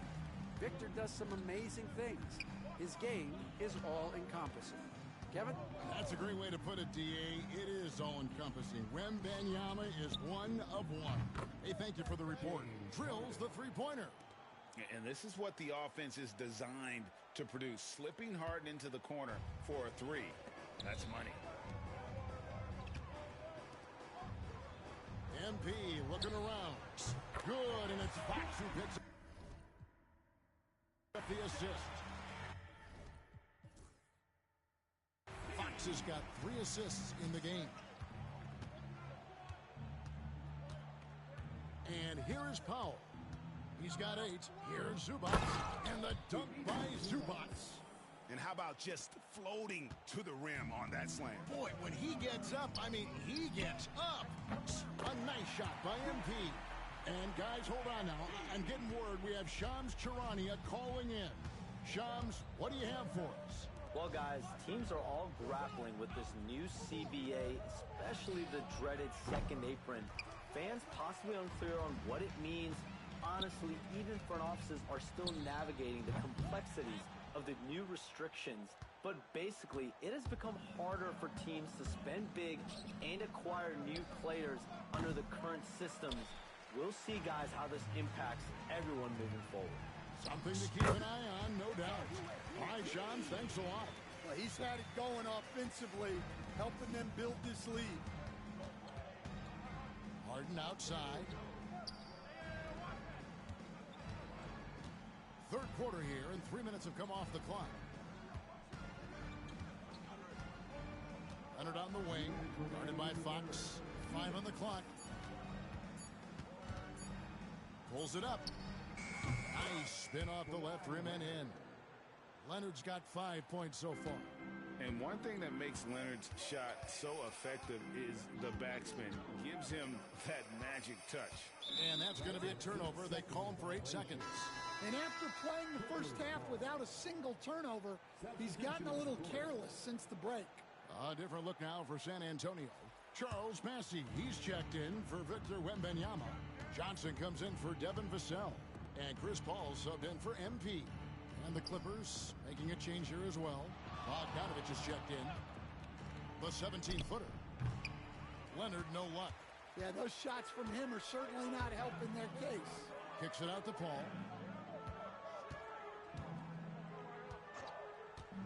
Victor does some amazing things. His game is all-encompassing. Kevin? That's a great way to put it, D.A. It is all-encompassing. Wembanyama is 1 of 1. Hey, thank you for the report. Drills the three-pointer. And this is what the offense is designed to produce. Slipping Harden into the corner for a 3. That's money. MP looking around. Good, and it's Fox who picks up the assist. Fox has got 3 assists in the game. And here is Powell. He's got 8. Here's Zubac. And the dunk by Zubac. And how about just floating to the rim on that slam? Boy, when he gets up, I mean, he gets up. A nice shot by MP. And guys, hold on now. I'm getting word we have Shams Charania calling in. Shams, what do you have for us? Well, guys, teams are all grappling with this new CBA, especially the dreaded second apron. Fans possibly unclear on what it means. Honestly, even front offices are still navigating the complexities of the new restrictions. But basically, it has become harder for teams to spend big and acquire new players under the current systems. We'll see, guys, how this impacts everyone moving forward. Something to keep an eye on, no doubt. All right, Shams, thanks a lot. Well, he's had it going offensively, helping them build this lead. Harden outside. Third quarter here, and 3 minutes have come off the clock. Leonard on the wing, guarded by Fox. 5 on the clock. Pulls it up. Nice spin off the left rim and in. Leonard's got 5 points so far. And one thing that makes Leonard's shot so effective is the backspin. Gives him that magic touch. And that's going to be a turnover. They call him for 8 seconds. And after playing the first half without a single turnover, he's gotten a little careless since the break. A different look now for San Antonio. Charles Massey, he's checked in for Victor Wembanyama. Johnson comes in for Devin Vassell. And Chris Paul subbed in for MP. And the Clippers making a change here as well. Bogdanovich is checked in. The 17-footer. Leonard, no luck. Yeah, those shots from him are certainly not helping their case. Kicks it out to Paul.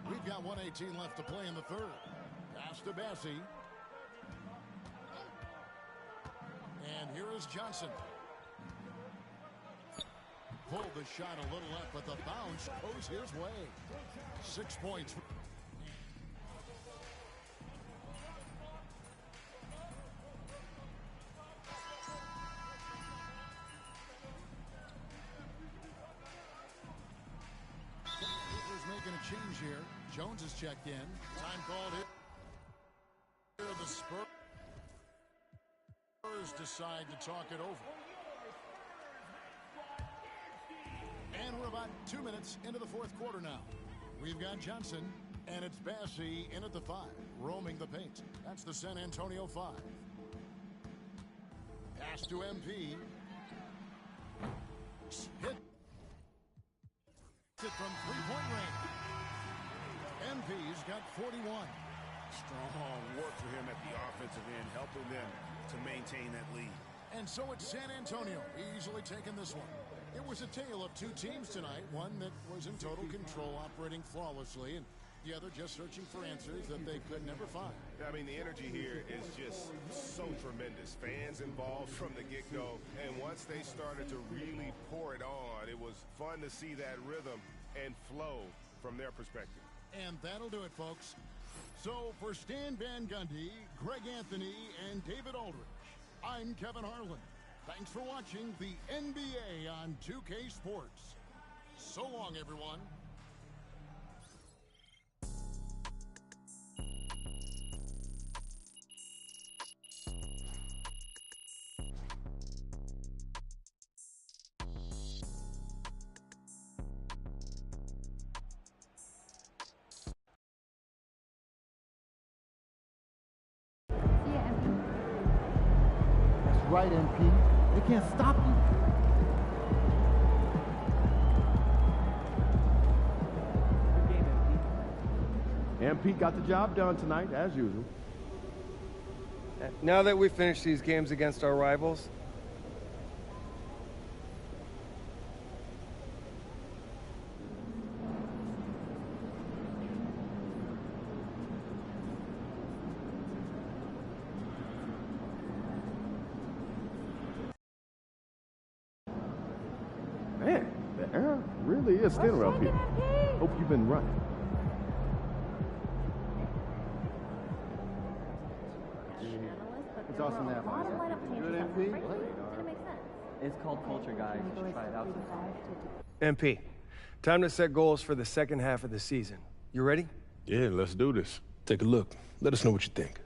We've got 1:18 left to play in the third. Pass to Bassey. And here is Johnson. Pulled the shot a little left, but the bounce goes his way. 6 points. Making a change here. Jones is checked in. Time called here. The Spurs decide to talk it over. And we're about 2 minutes into the fourth quarter now. We've got Johnson, and it's Bassey in at the 5, roaming the paint. That's the San Antonio 5. Pass to MP. Hit it from three-point range. MP's got 41. Strong work for him at the offensive end, helping them to maintain that lead. And so it's San Antonio easily taking this one. It was a tale of two teams tonight, one that was in total control, operating flawlessly, and the other just searching for answers that they could never find. I mean, the energy here is just so tremendous. Fans involved from the get-go, and once they started to really pour it on, it was fun to see that rhythm and flow from their perspective. And that'll do it, folks. So for Stan Van Gundy, Greg Anthony, and David Aldridge, I'm Kevin Harlan. Thanks for watching the NBA on 2K Sports. So long, everyone. That's right, MP. They can't stop you. MP got the job done tonight, as usual. Now that we've finished these games against our rivals, man, the air really is thinner up here. Hope you've been running. It's awesome to have on. Good, MP? It's called Culture, guys. You should try it out. MP, time to set goals for the second half of the season. You ready? Yeah, let's do this. Take a look. Let us know what you think.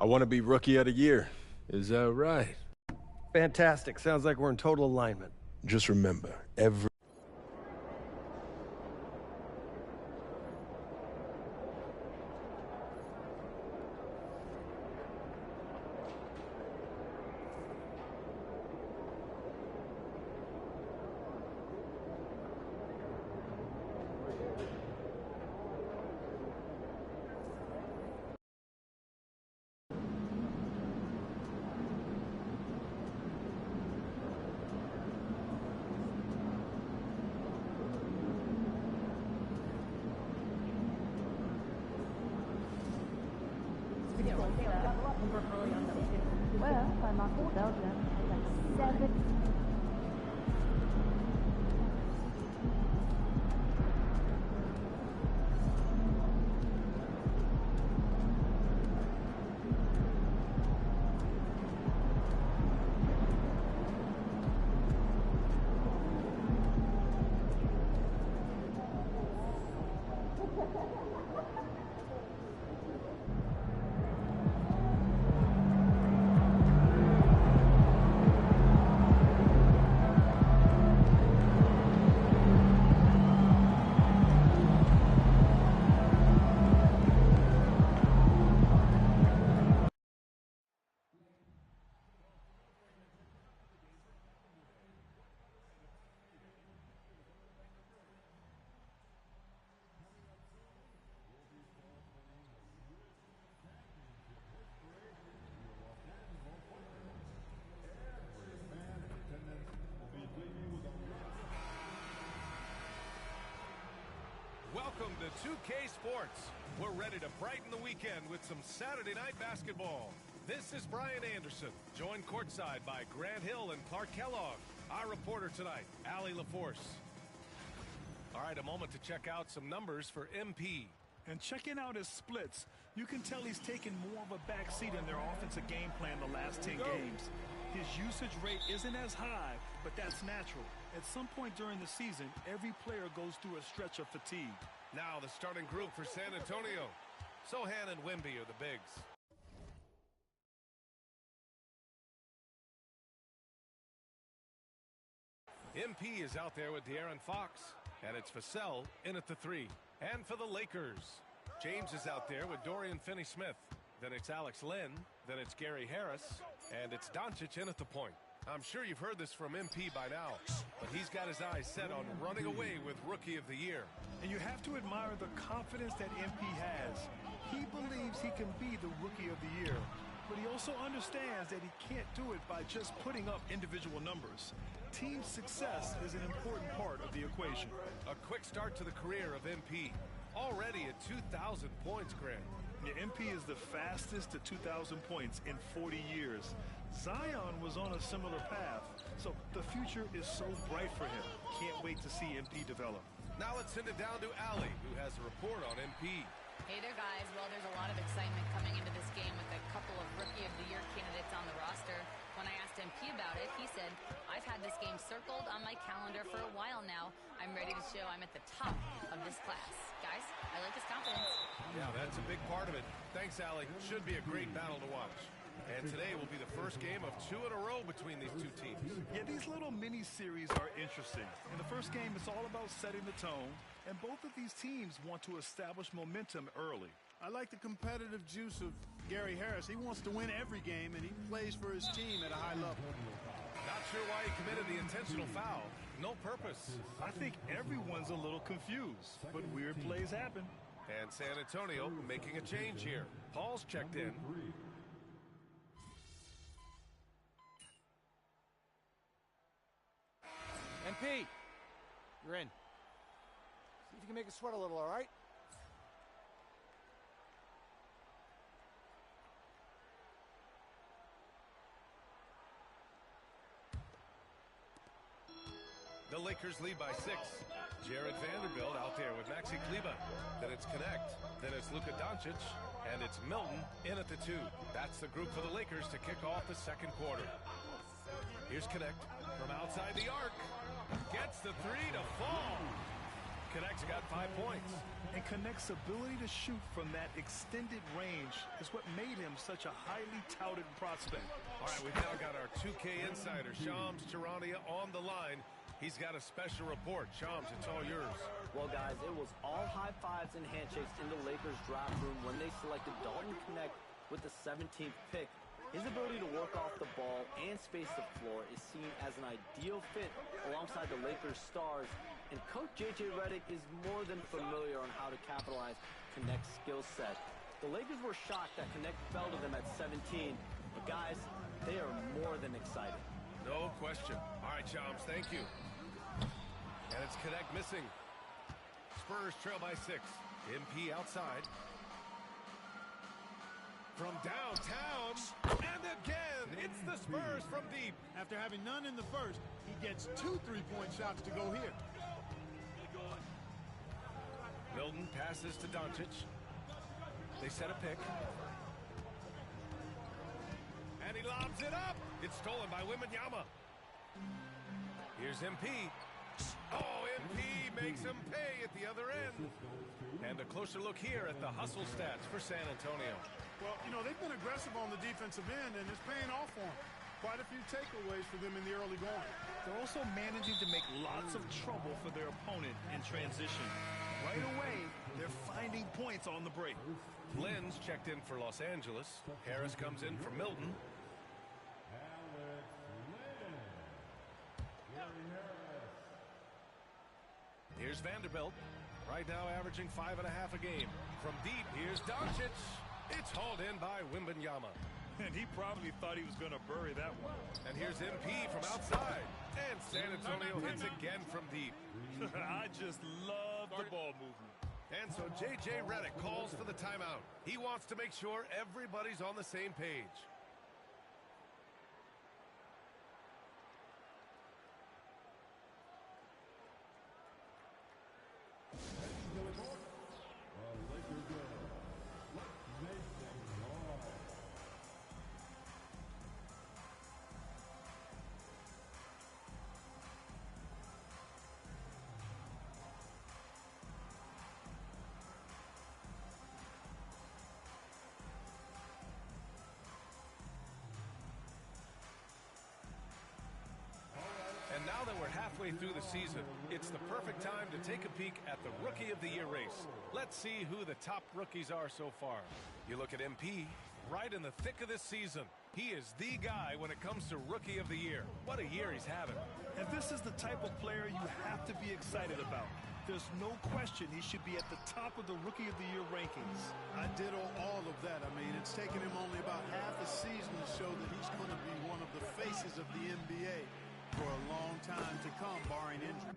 I want to be Rookie of the Year. Is that right? Fantastic. Sounds like we're in total alignment. Just remember, every... Well, I knocked Belgium. I got 7. Welcome to 2K Sports. We're ready to brighten the weekend with some Saturday night basketball. This is Brian Anderson, joined courtside by Grant Hill and Clark Kellogg. Our reporter tonight, Allie LaForce. All right, a moment to check out some numbers for MP. And checking out his splits, you can tell he's taken more of a backseat in their offensive game plan the last 10 games. His usage rate isn't as high, but that's natural. At some point during the season, every player goes through a stretch of fatigue. Now the starting group for San Antonio. Sohan and Wemby are the bigs. MP is out there with De'Aaron Fox, and it's Vassell in at the 3. And for the Lakers, James is out there with Dorian Finney-Smith. Then it's Alex Len, then it's Gary Harris, and it's Doncic in at the point. I'm sure you've heard this from MP by now, but he's got his eyes set on running away with Rookie of the Year. And you have to admire the confidence that MP has. He believes he can be the Rookie of the Year, but he also understands that he can't do it by just putting up individual numbers. Team success is an important part of the equation. A quick start to the career of MP. Already at 2,000 points, Grant. Yeah, MP is the fastest to 2,000 points in 40 years. Zion was on a similar path, so the future is so bright for him. Can't wait to see MP develop. Now let's send it down to Allie, who has a report on MP. Hey there, guys. Well, there's a lot of excitement coming into this game with a couple of Rookie of the Year candidates on the roster. When I asked MP about it, he said, I've had this game circled on my calendar for a while now. I'm ready to show I'm at the top of this class. Guys, I like his confidence. Yeah, that's a big part of it. Thanks, Allie. Should be a great battle to watch. And today will be the first game of 2 in a row between these two teams. Yeah, these little mini-series are interesting. In the first game, it's all about setting the tone, and both of these teams want to establish momentum early. I like the competitive juice of Gary Harris. He wants to win every game, and he plays for his team at a high level. Not sure why he committed the intentional foul. No purpose. I think everyone's a little confused, but weird plays happen. And San Antonio making a change here. Paul's checked in. MP, you're in. See if you can make it sweat a little, all right? The Lakers lead by 6. Jared Vanderbilt out there with Maxi Kleber. Then it's Connect. Then it's Luka Doncic. And it's Milton in at the 2. That's the group for the Lakers to kick off the second quarter. Here's Connect from outside the arc. Gets the 3 to fall. Connect Connect's got 5 points. And Connect's ability to shoot from that extended range is what made him such a highly touted prospect. All right, we've now got our 2K insider, Shams Charania, on the line. He's got a special report. Shams, it's all yours. Well, guys, it was all high fives and handshakes in the Lakers draft room when they selected Dalton Connect with the 17th pick. His ability to work off the ball and space the floor is seen as an ideal fit alongside the Lakers stars, and Coach J.J. Redick is more than familiar on how to capitalize Connect's skill set. The Lakers were shocked that Connect fell to them at 17, but guys, they are more than excited. No question. All right, Shams, thank you. And it's Connect missing. Spurs trail by 6. MP outside. From downtown, and again, it's the Spurs from deep. After having none in the first, he gets 2 3-point shots to go here. Milton passes to Doncic. They set a pick. And he lobs it up. It's stolen by Wembanyama. Here's MP. Oh, MP makes him pay at the other end. And a closer look here at the hustle stats for San Antonio. Well, you know, they've been aggressive on the defensive end, and it's paying off for them. Quite a few takeaways for them in the early going. They're also managing to make lots of trouble for their opponent in transition. Right away, they're finding points on the break. Lynn's checked in for Los Angeles. Harris comes in for Milton. Here's Vanderbilt. Right now averaging 5.5 a game. From deep, here's Doncic. It's hauled in by Wembanyama. And he probably thought he was going to bury that one. And here's MP from outside. And San Antonio hits again from deep. I just love the ball movement. And so J.J. Redick calls for the timeout. He wants to make sure everybody's on the same page. And now that we're halfway through the season, it's the perfect time to take a peek at the Rookie of the Year race. Let's see who the top rookies are so far. You look at MP, right in the thick of this season. He is the guy when it comes to Rookie of the Year. What a year he's having. And this is the type of player you have to be excited about. There's no question he should be at the top of the Rookie of the Year rankings. I ditto all of that. I mean, it's taken him only about half a season to show that he's going to be one of the faces of the NBA for a long time to come, barring injury.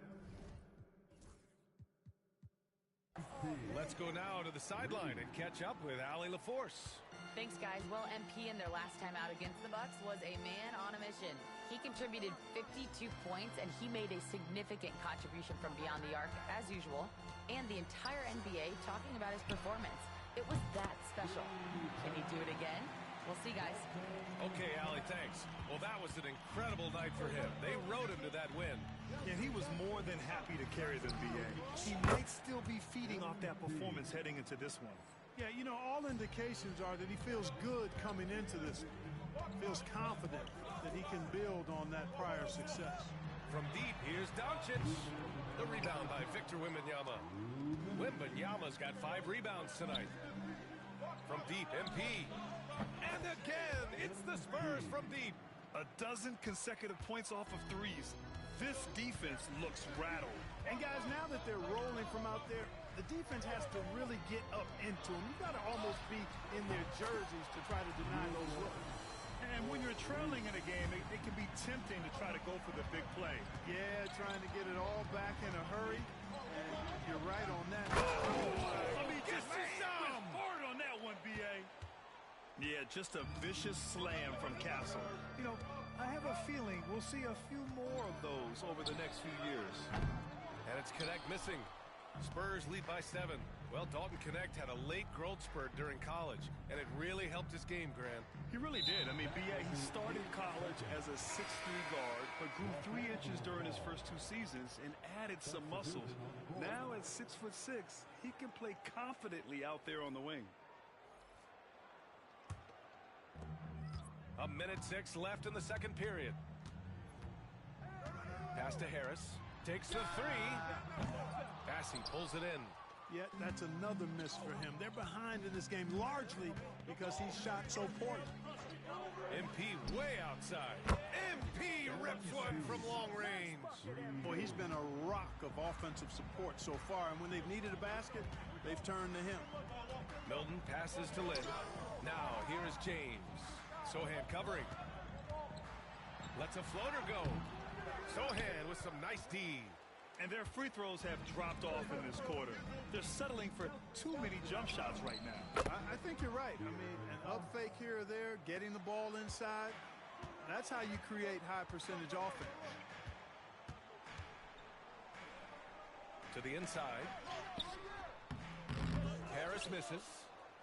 Let's go now to the sideline and catch up with Allie LaForce. Thanks, guys. Well, MP in their last time out against the Bucks was a man on a mission. He contributed 52 points, and he made a significant contribution from beyond the arc, as usual. And the entire NBA talking about his performance. It was that special. Can he do it again? We'll see, guys. Okay, Allie, thanks. Well, that was an incredible night for him. They rode him to that win. And he was more than happy to carry the NBA. He might still be feeding off that performance heading into this one. Yeah, you know, all indications are that he feels good coming into this. Feels confident that he can build on that prior success. From deep, here's Doncic. The rebound by Victor Wembanyama. Wembanyama's got 5 rebounds tonight. From deep, MP. And again, it's the Spurs from deep. A dozen consecutive points off of threes. This defense looks rattled. And guys, now that they're rolling from out there, the defense has to really get up into them. You've got to almost be in their jerseys to try to deny those looks. And when you're trailing in a game, it can be tempting to try to go for the big play. Yeah, trying to get it all back in a hurry. And you're right on that. I mean, just hard on that one, B.A. Yeah, just a vicious slam from Castle. You know, I have a feeling we'll see a few more of those over the next few years. And it's Connect missing. Spurs lead by 7. Well, Dalton Connect had a late growth spurt during college, and it really helped his game, Grant. He really did. I mean, B.A., he started college as a 6'3" guard, but grew 3 inches during his first 2 seasons and added some muscles. Now at 6'6", he can play confidently out there on the wing. A minute 6 left in the second period. Pass to Harris. Takes the 3. Passing pulls it in. Yet that's another miss for him. They're behind in this game largely because he shot so poorly. MP way outside. MP rips one from long range. Boy, he's been a rock of offensive support so far, and when they've needed a basket, they've turned to him. Milton passes to Lynn. Now here is James. Sohan covering. Lets a floater go. Sohan with some nice D. And their free throws have dropped off in this quarter. They're settling for too many jump shots right now. I think you're right. I mean, an up fake here or there, getting the ball inside, that's how you create high percentage offense. To the inside. Harris misses.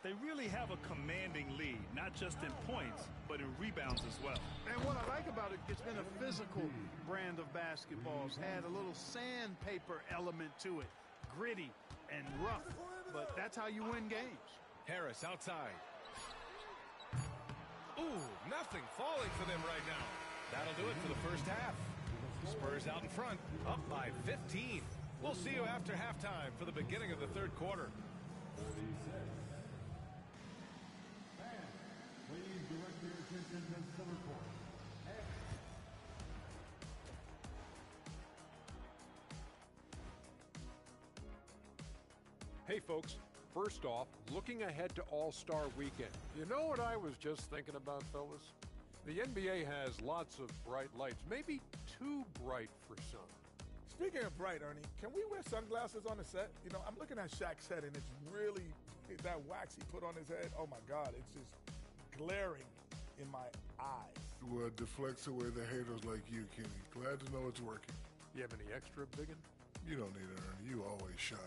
They really have a commanding lead, not just in points, but in rebounds as well. And what I like about it, it's been a physical brand of basketball. It's had a little sandpaper element to it. Gritty and rough, but that's how you win games. Harris outside. Ooh, nothing falling for them right now. That'll do it for the first half. Spurs out in front, up by 15. We'll see you after halftime for the beginning of the third quarter. Hey folks, first off, looking ahead to All-Star Weekend. You know what I was just thinking about, fellas? The NBA has lots of bright lights, maybe too bright for some. Speaking of bright, Ernie, can we wear sunglasses on the set? You know, I'm looking at Shaq's head, and it's really, that wax he put on his head, oh my God, it's just glaring in my eyes. Well, it deflects away the haters like you, Kenny. Glad to know it's working. You have any extra, biggin? You don't need it, Ernie. You always shine.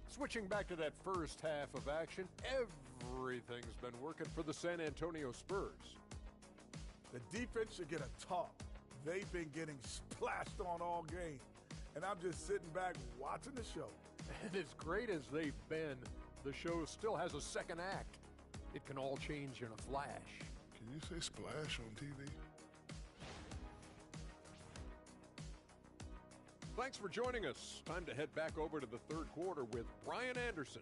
Switching back to that first half of action, everything's been working for the San Antonio Spurs. The defense should get a talk. They've been getting splashed on all game, and I'm just sitting back watching the show. And as great as they've been, the show still has a second act. It can all change in a flash. Can you say splash on TV? Thanks for joining us. Time to head back over to the third quarter with Brian Anderson.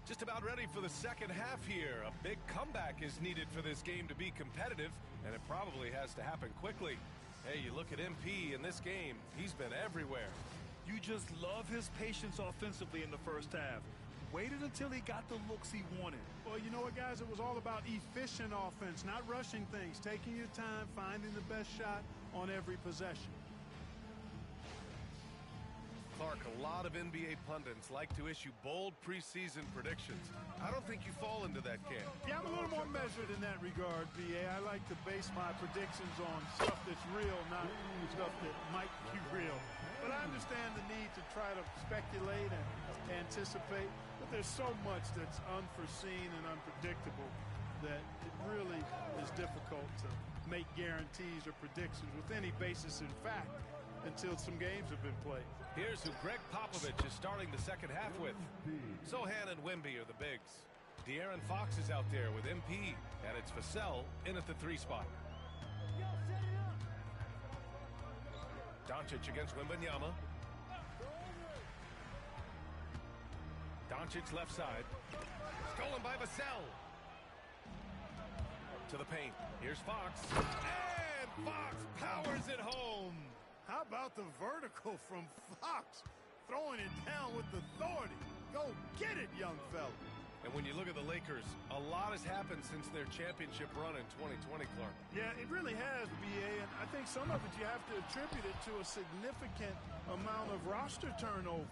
Just about ready for the second half here. A big comeback is needed for this game to be competitive, and it probably has to happen quickly. Hey, you look at MP in this game, he's been everywhere. You just love his patience offensively in the first half. Waited until he got the looks he wanted. Well, you know what, guys? It was all about efficient offense, not rushing things, taking your time, finding the best shot on every possession. Clark, a lot of NBA pundits like to issue bold preseason predictions. I don't think you fall into that camp. Yeah, I'm a little more measured in that regard, B.A. I like to base my predictions on stuff that's real, not stuff that might be real. But I understand the need to try to speculate and anticipate, but there's so much that's unforeseen and unpredictable that it really is difficult to make guarantees or predictions with any basis in fact until some games have been played. Here's who Greg Popovich is starting the second half with. Sohan and Wemby are the bigs. De'Aaron Fox is out there with MP, and it's Vassell in at the 3 spot. Doncic against Wembanyama. Doncic left side. Stolen by Vassell. To the paint. Here's Fox. And Fox powers it home. How about the vertical from Fox? Throwing it down with authority. Go get it, young fella. And when you look at the Lakers, a lot has happened since their championship run in 2020, Clark. Yeah, it really has, B.A., and I think some of it you have to attribute it to a significant amount of roster turnover.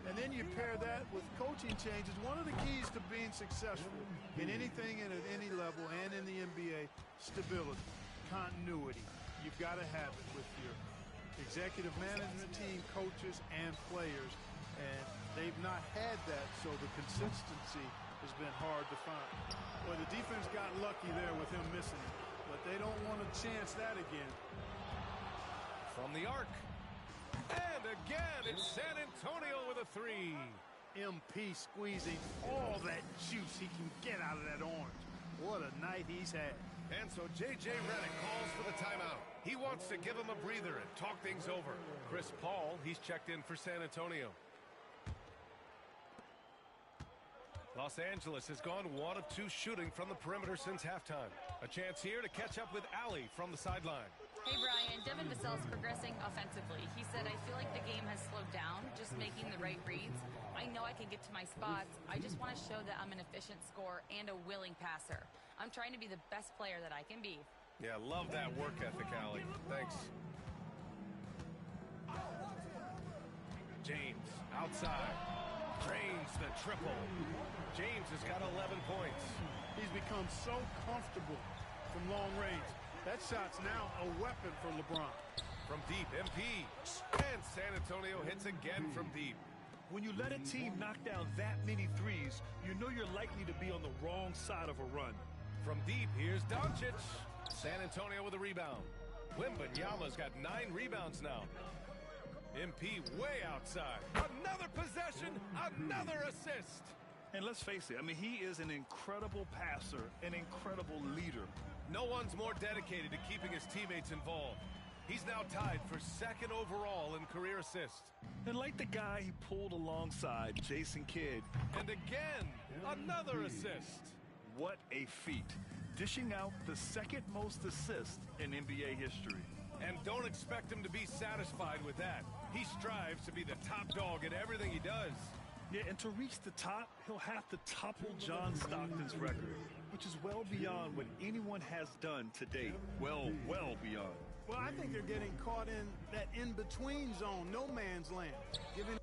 And then you pair that with coaching changes. One of the keys to being successful in anything and at any level and in the NBA, stability, continuity. You've got to have it with your executive management team, coaches, and players. And they've not had that, so the consistency has been hard to find. Well, the defense got lucky there with him missing it, but they don't want to chance that again. From the arc. And again, it's San Antonio with a three. MP squeezing all that juice he can get out of that orange. What a night he's had. And so J.J. Redick calls for the timeout. He wants to give him a breather and talk things over. Chris Paul, he's checked in for San Antonio. Los Angeles has gone 1 of 2 shooting from the perimeter since halftime. A chance here to catch up with Ali from the sideline. Hey, Brian, Devin Vassell's progressing offensively. He said, I feel like the game has slowed down, just making the right reads. I know I can get to my spots. I just want to show that I'm an efficient scorer and a willing passer. I'm trying to be the best player that I can be. Yeah, love that work ethic, Ali. Thanks. James, outside. Drains the triple. James has got 11 points. He's become so comfortable from long range. That shot's now a weapon for LeBron. From deep, MP. And San Antonio hits again from deep. When you let a team knock down that many threes, you know you're likely to be on the wrong side of a run. From deep, here's Doncic. San Antonio with a rebound. Wembanyama's got 9 rebounds now. MP way outside. Another possession, another assist. And let's face it, I mean, he is an incredible passer, an incredible leader. No one's more dedicated to keeping his teammates involved. He's now tied for 2nd overall in career assists. And like the guy he pulled alongside, Jason Kidd. And again, another assist. What a feat. Dishing out the 2nd most assists in NBA history. And don't expect him to be satisfied with that. He strives to be the top dog at everything he does. Yeah, and to reach the top, he'll have to topple John Stockton's record, which is well beyond what anyone has done to date. Well beyond. Well, I think they're getting caught in that in-between zone, no man's land. Giving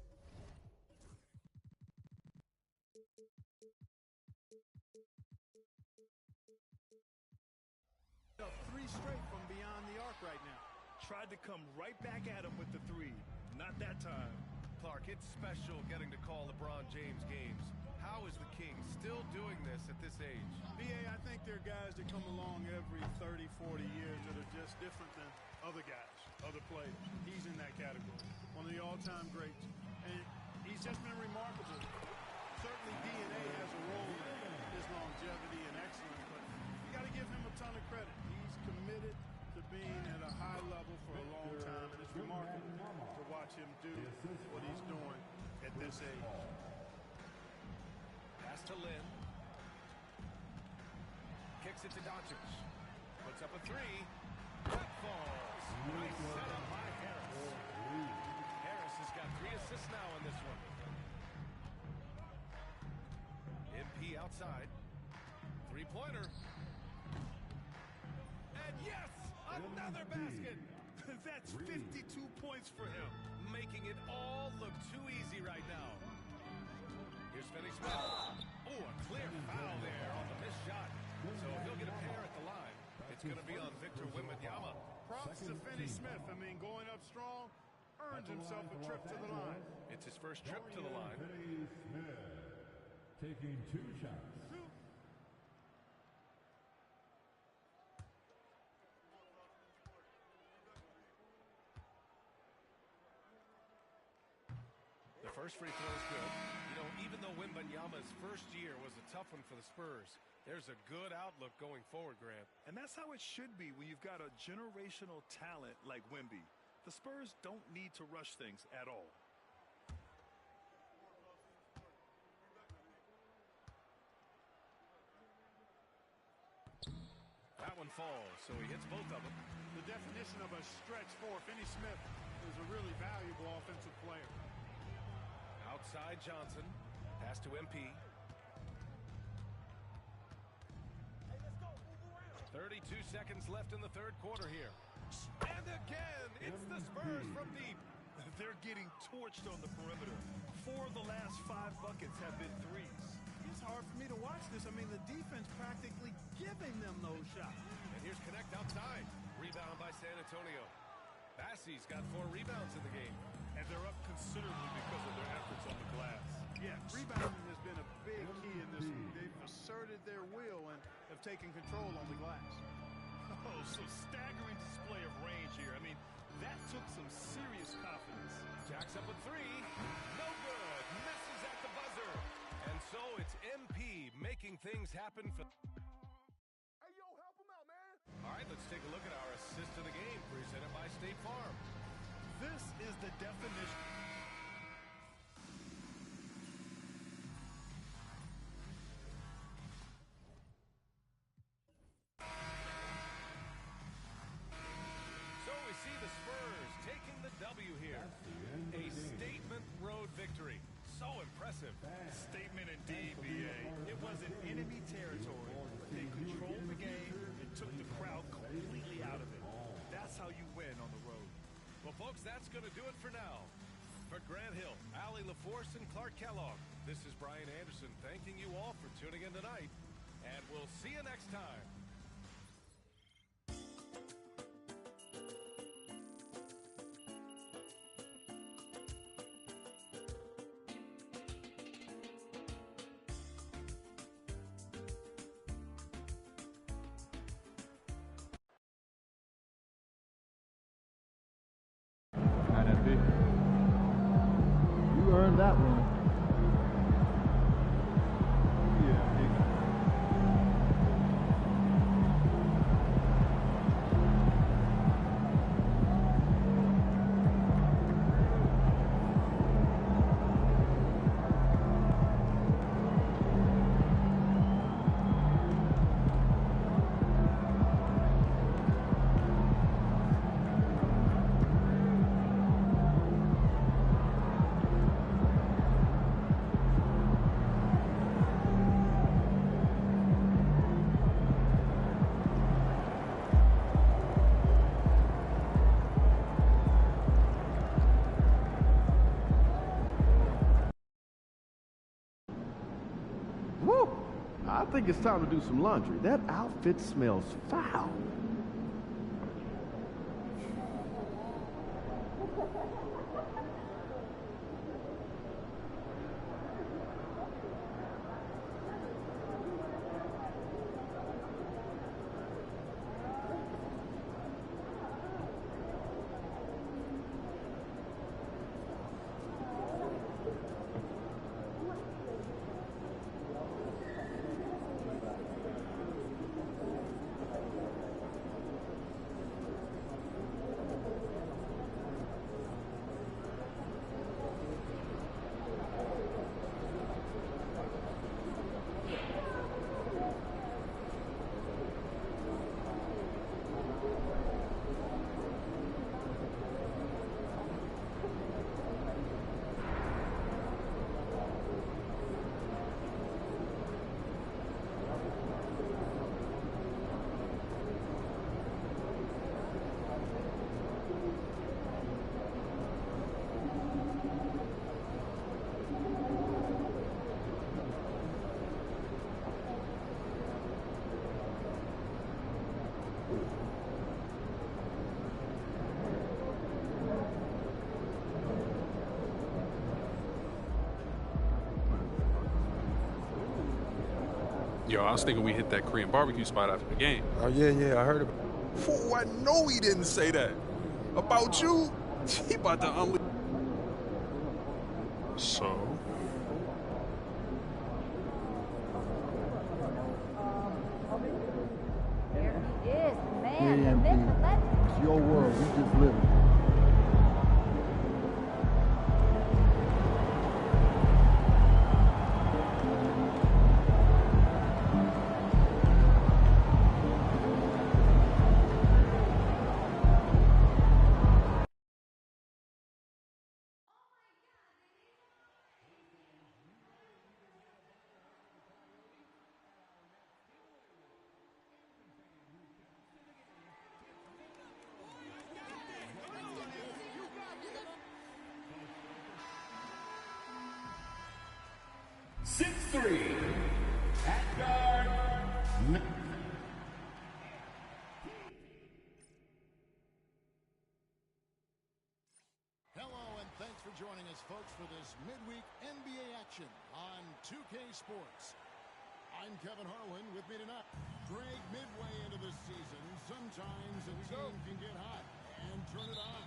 3 straight from beyond the arc right now. Tried to come right back at him with the 3. Not that time. Clark, it's special getting to call LeBron James games. How is the King still doing this at this age? B.A., I think there are guys that come along every 30, 40 years that are just different than other guys, other players. He's in that category. One of the all-time greats. And he's just been remarkable. Certainly DNA has a role in his longevity and excellence, but you got to give him a ton of credit. He's committed to being at a high level for a long time, and it's remarkable to watch him do what he's doing at this age. Pass to Lynn. Kicks it to Doncic. Puts up a 3. That falls. Nice setup by Harris. Harris has got 3 assists now in this one. MP outside. 3-pointer. And yes! Another basket! That's 52 points for him. Making it all look too easy right now. Here's Finney-Smith. Oh, a clear foul there on the missed shot. So he'll get a pair at the line. It's going to be on Victor Wembanyama. Props to Finney-Smith. I mean, going up strong, earned himself a trip to the line. It's his first trip to the line. Finney-Smith taking 2 shots. The first free throw is good. You know, even though Wembanyama's first year was a tough one for the Spurs, there's a good outlook going forward, Grant. And that's how it should be when you've got a generational talent like Wemby. The Spurs don't need to rush things at all. That one falls, so he hits both of them. The definition of a stretch 4. Finney-Smith is a really valuable offensive player. Outside Johnson. Pass to MP. 32 seconds left in the 3rd quarter here. And again, it's the Spurs from deep. They're getting torched on the perimeter. For the buckets have been threes. It's hard for me to watch this. I mean, the defense practically giving them those shots. And here's Connect outside. Rebound by San Antonio. Bassey's got 4 rebounds in the game. And they're up considerably because of their efforts on the glass. Yeah, rebounding has been a big key in this one. They've asserted their will and have taken control on the glass. Oh, so staggering display of range here. I mean, that took some serious confidence. Jacks up a 3. No good. Misses at the buzzer. And so it's MP making things happen for... Hey, yo, help him out, man. All right, let's take a look at our assist of the game presented by State Farm. This is the definition. So we see the Spurs taking the W here. A statement road victory. So impressive. Statement indeed, B.A. It wasn't enemy territory. They controlled the game and took the crowd completely out of it. That's how you win on the road. Well, folks, that's going to do it for now. For Grant Hill, Allie LaForce, and Clark Kellogg, this is Brian Anderson thanking you all for tuning in tonight, and we'll see you next time. You earned that one. Woo! I think it's time to do some laundry. That outfit smells foul. Yo, I was thinking we hit that Korean barbecue spot after the game. Oh, yeah, I heard about it. Fool, I know he didn't say that. About you? He about to unleash. So? There he is, Yeah, man. MP. The myth, the legend. It's your world. You just live it. 6'3", at guard, Hello, and thanks for joining us, folks, for this midweek NBA action on 2K Sports. I'm Kevin Harlan. With me tonight, Greg. Midway into the season, sometimes a team can get hot and turn it on.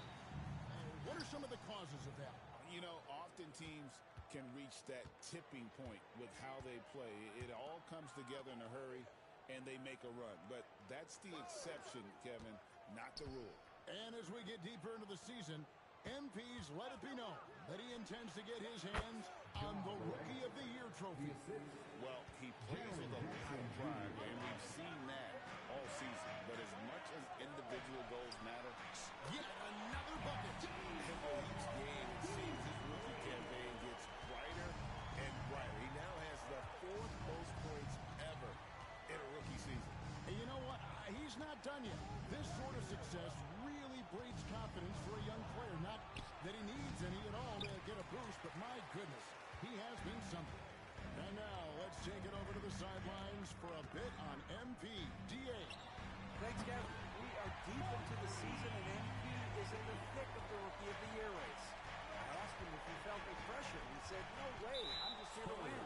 What are some of the causes of that? You know, often teams can reach that tipping point with how they play. It all comes together in a hurry, and they make a run. But that's the exception, Kevin, not the rule. And as we get deeper into the season, MP's let it be known that he intends to get his hands on the Rookie of the Year trophy. Well, he plays with a lot of pride, and we've seen that all season. But as much as individual goals matter, yet another bucket. And with each game, it seems his rookie campaign gets brighter and brighter. He now has the 4th most points ever in a rookie season. And you know what? He's not done yet. This sort of success really breeds confidence for a young player. Not that he needs any at all to get a boost, but my goodness, he has been something. And now, let's take it over to the sidelines for a bit on MP. DA. Thanks, Kevin. We are deep into the season, and MP is in the thick of the Rookie of the Year race. I asked him if he felt the pressure, and he said, no way, I'm just here to win.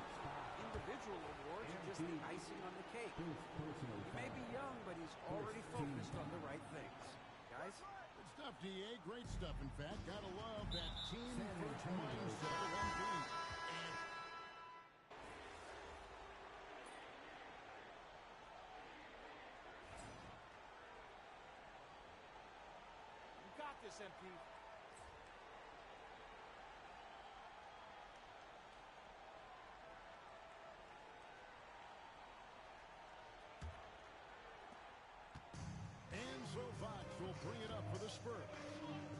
Individual awards are just the icing on the cake. He may be young, but he's already focused on the right things. Guys? Good stuff, DA. Great stuff, in fact. Gotta love that team-first mindset of MP. You got this, MP. And so Fox will bring it up for the Spurs.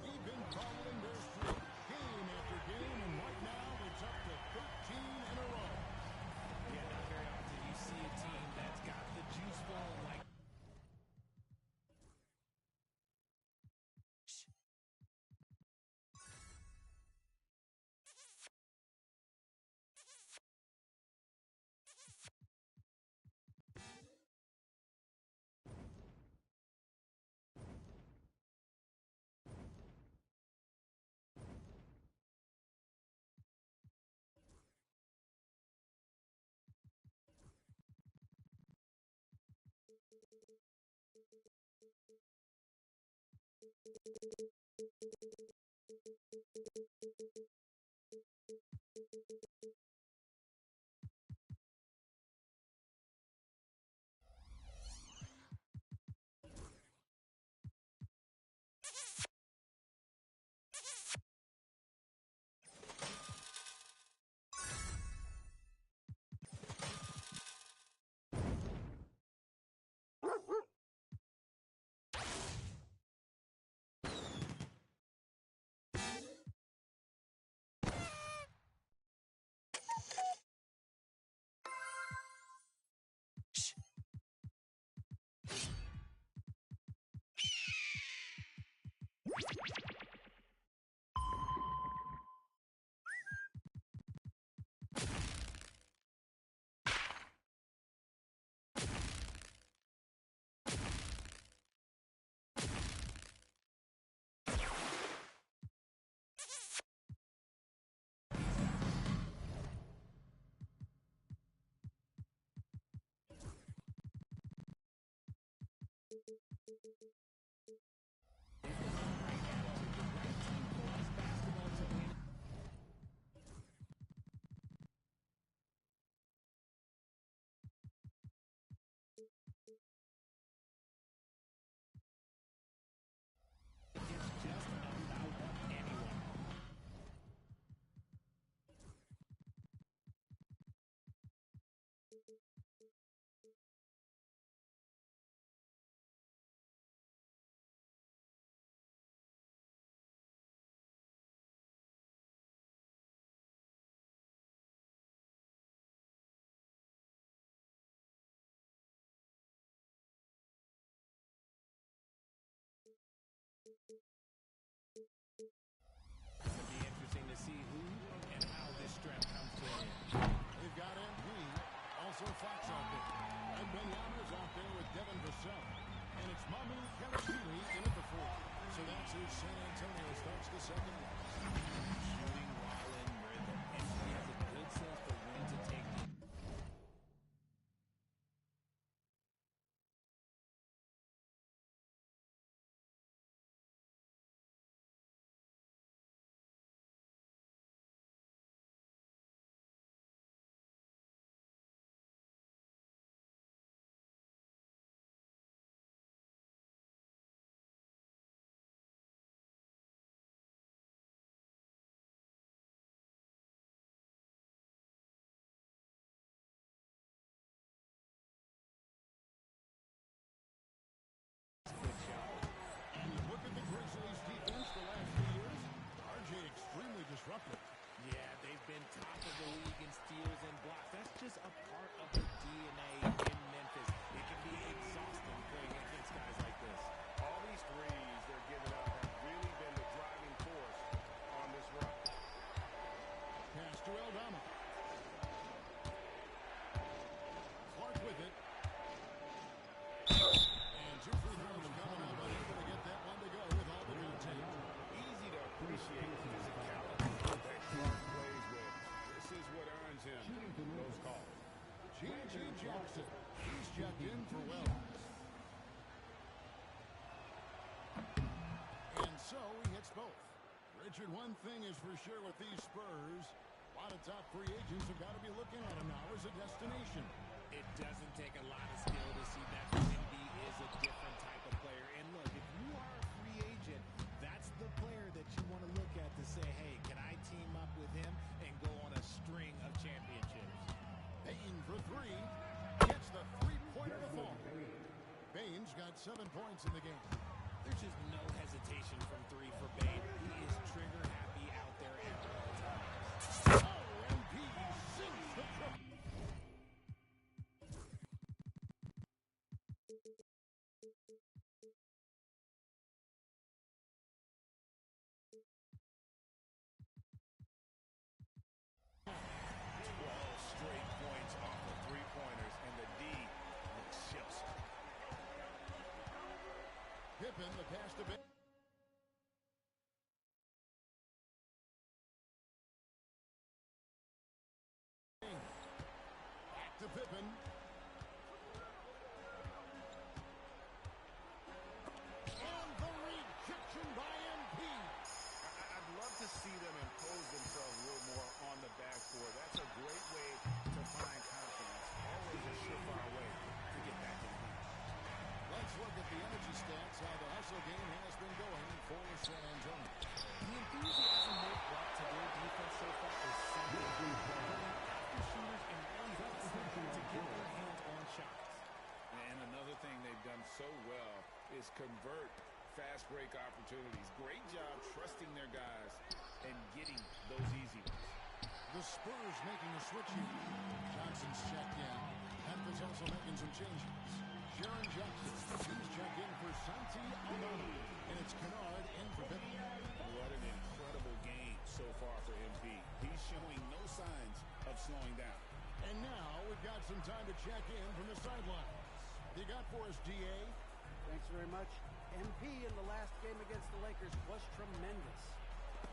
Even following their streak, game after game, and right now it's up to 13 in a row. Yeah, not very often you see a team that's got the juice flowing like to Aldama. Clark with it. And 2 free throws coming up, but able to get that one to go with all the contact. Easy to appreciate the physicality that Clark plays with. This is what earns him those calls. G.G. Jackson. He's checked in for Wells. And so he hits both. Richard, one thing is for sure with these Spurs, a lot of top free agents have got to be looking at him now as a destination. It doesn't take a lot of skill to see that Wemby is a different type of player. And look, if you are a free agent, that's the player that you want to look at to say, hey, can I team up with him and go on a string of championships? Payne for 3. Gets the three-pointer to fall. Bane's got 7 points in the game. There's just no hesitation from 3 for Bane. He is trigger happy out there at all times. Oh, and he sinks the triple. Straight points off of three-pointers, and the D looks just. Pippen, the pass to Bane. Back to Pippen. And the rejection by MP. I'd love to see them impose themselves a little more on the backboard. That's a great way to find confidence. Always a surefire way to get back in the game. Let's look at the energy stats, how the hustle game has been going for San Antonio. The enthusiasm they've brought to their defense so far is second. After shooters and really hustling to get their hands on shots. And another thing they've done so well is convert fast break opportunities. Great job trusting their guys and getting those easy ones. The Spurs making a switch here. Johnson's checked in. Memphis also making some changes. Sharon Jackson, he's checked in for Santi Aldama. And it's Kennard in for Pippen. What an incredible game so far for MP. He's showing no signs of slowing down. And now we've got some time to check in from the sidelines. You got for us, D.A.? Thanks very much. MP in the last game against the Lakers was tremendous.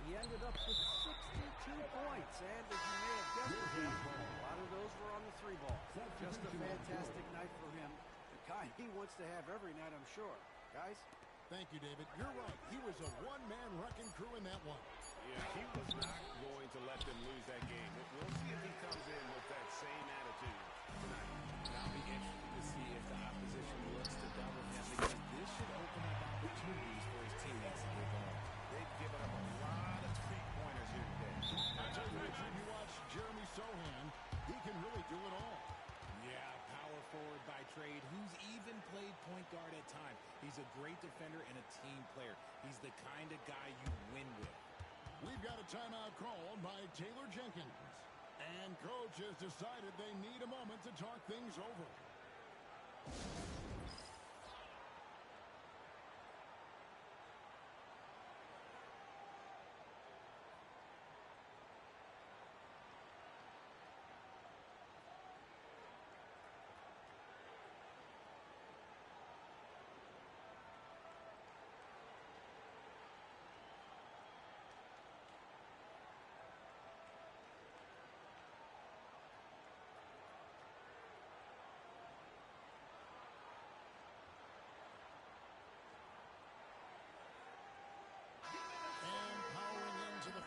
He ended up with 62 points, and as you may have guessed with him, a lot of those were on the 3-ball. Just a fantastic night for him. The kind he wants to have every night, I'm sure. Guys? Thank you, David. You're right. He was a one-man wrecking crew in that one. Yeah, he was not going to let them lose that game. We'll see if he comes in with that same attitude tonight. I'll be interested to see if the opposition looks to double him, because this should open up opportunities for his teammates to get going. They've given up a lot of three-pointers here today. I tell you, Richard, you watch Jeremy Sohan, he can really do it all. Yeah, power forward by trade, who's even played point guard at times. He's a great defender and a team player. He's the kind of guy you win with. We've got a timeout called by Taylor Jenkins. And coach has decided they need a moment to talk things over.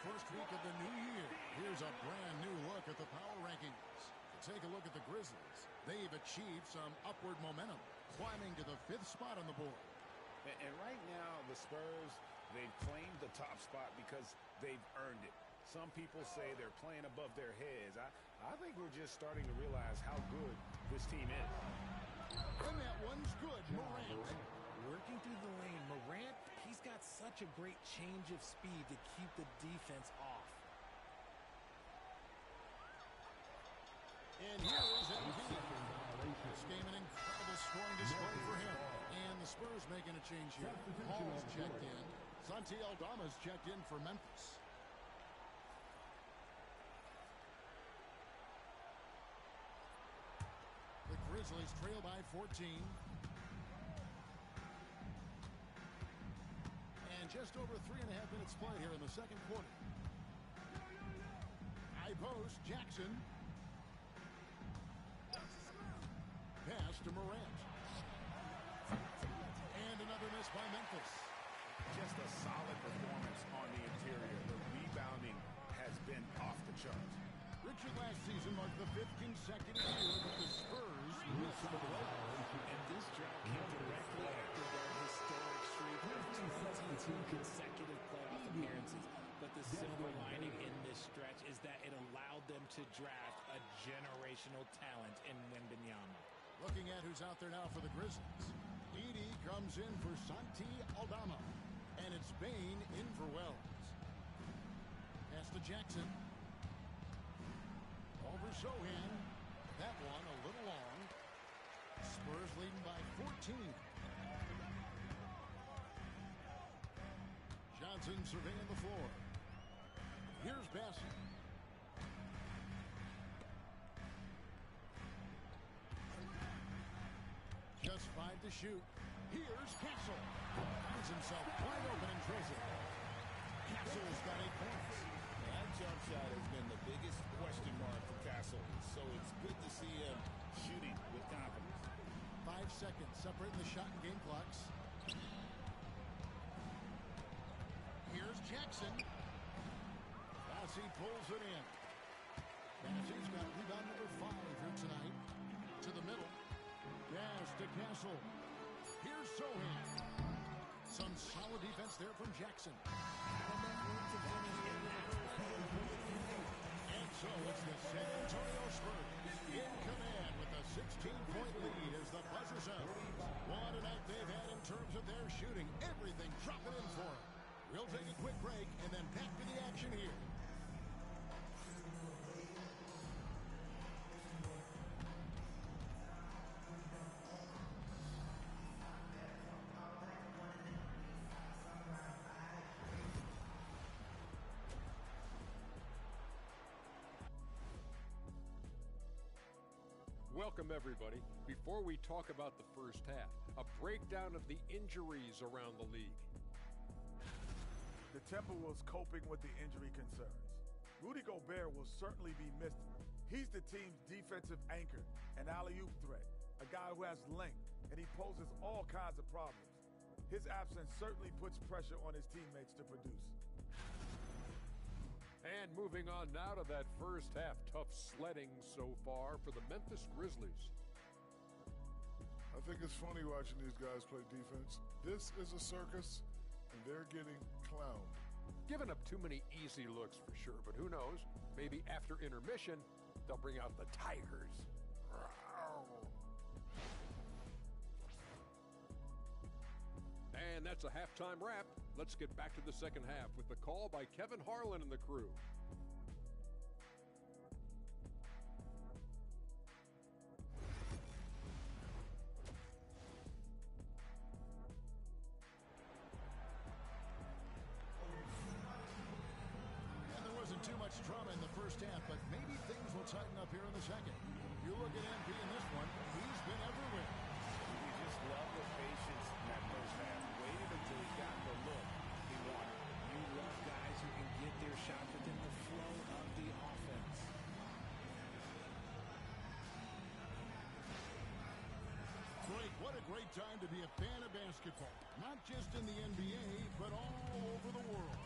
First week of the new year. Here's a brand new look at the power rankings. Take a look at the Grizzlies. They've achieved some upward momentum, climbing to the 5th spot on the board. And right now, the Spurs, they've claimed the top spot because they've earned it. Some people say they're playing above their heads. I think we're just starting to realize how good this team is. And that one's good, Morant. Working through the lane, Morant, he's got such a great change of speed to keep the defense off. And here is MP. This game an incredible scoring display for him. And the Spurs making a change here. Paul's checked in. Santi Aldama's checked in for Memphis. Grizzlies trail by 14. And just over 3.5 minutes played here in the second quarter. High post, Jackson. Pass to Morant. And another miss by Memphis. Just a solid performance on the interior. The rebounding has been off the charts. Richard last season marked the 5th consecutive year that the Spurs missed the playoffs. And this drought came directly after their historic streak of 22 consecutive playoff appearances. But the silver lining in this stretch is that it allowed them to draft a generational talent in Wembanyama. Looking at who's out there now for the Grizzlies. Edey comes in for Santi Aldama. And it's Bane in for Wells. Pass to Jackson. Over Sohan. That one a little long. Spurs leading by 14. Johnson surveying the floor. Here's Bassett. Just 5 to shoot. Here's Castle. Finds himself wide open and trails it. Castle's got 8 points. That jump shot has been the biggest question mark for Castle, so it's good to see him shooting with confidence. 5 seconds separating the shot and game clocks. Here's Jackson. Bassey pulls it in. Bassey's got rebound number 5 here tonight. To the middle. Pass to Castle. Here's Sohan. Some solid defense there from Jackson. And so it's the San Antonio Spurs in command with a 16-point lead as the buzzer sounds. What a night they've had in terms of their shooting. Everything dropping in for them. We'll take a quick break and then back to the action here. Welcome, everybody. Before we talk about the first half, a breakdown of the injuries around the league. The Timberwolves coping with the injury concerns. Rudy Gobert will certainly be missed. He's the team's defensive anchor, an alley-oop threat, a guy who has length, and he poses all kinds of problems. His absence certainly puts pressure on his teammates to produce. And moving on now to that first half. Tough sledding so far for the Memphis Grizzlies. I think it's funny watching these guys play defense. This is a circus, and they're getting clowned. Giving up too many easy looks for sure, but who knows? Maybe after intermission, they'll bring out the Tigers. And that's a halftime wrap. Let's get back to the second half with the call by Kevin Harlan and the crew. And there wasn't too much drama in the first half, but maybe things will tighten up here in the second. You look at MP in this one, he's been everywhere. We just love the patience in that first half. Waited until he got the look he wanted. You love guys who can get their shot within the flow of the offense. Great, what a great time to be a fan of basketball. Not just in the NBA, but all over the world.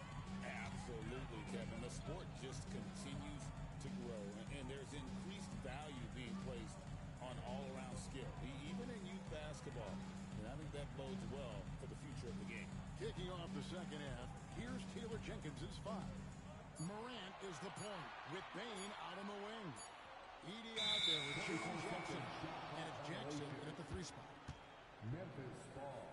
Absolutely, Kevin. The sport just continues to grow, and there's increased value being placed on all-around skill, even in youth basketball. And I think that bodes well for the future of the game. Kicking off the second half, here's Taylor Jenkins' 5. Morant is the point with Bane out on the wing. Edey out there with Jackson. And it's Jackson at the 3 spot. Memphis ball.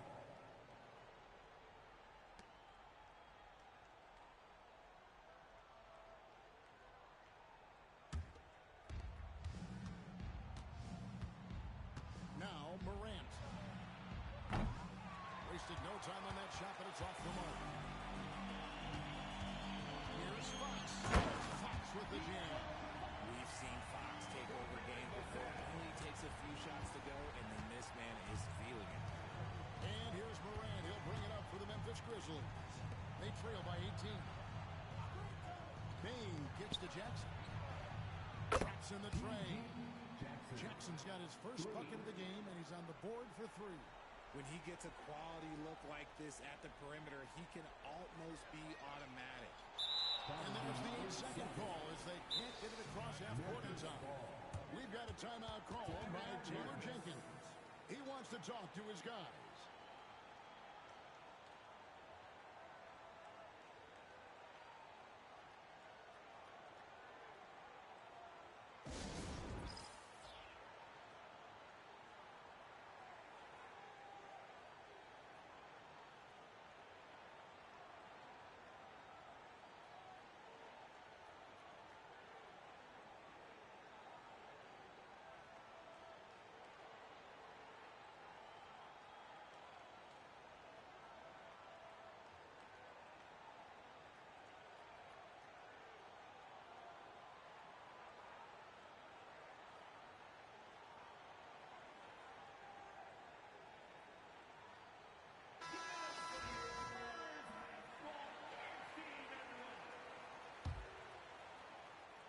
Now Morant. Wasted no time on that shot, but it's off the mark. Here's Fox. Fox with the jam. We've seen Fox take over games before. It only takes a few shots to trail by 18. Bain gets to Jackson. Traps in the tray. Jackson's got his first bucket of the game, and he's on the board for 3. When he gets a quality look like this at the perimeter, he can almost be automatic. And there's the 8-second call as they can't get it across half-court in time. We've got a timeout call by Taylor Jenkins. He wants to talk to his guys.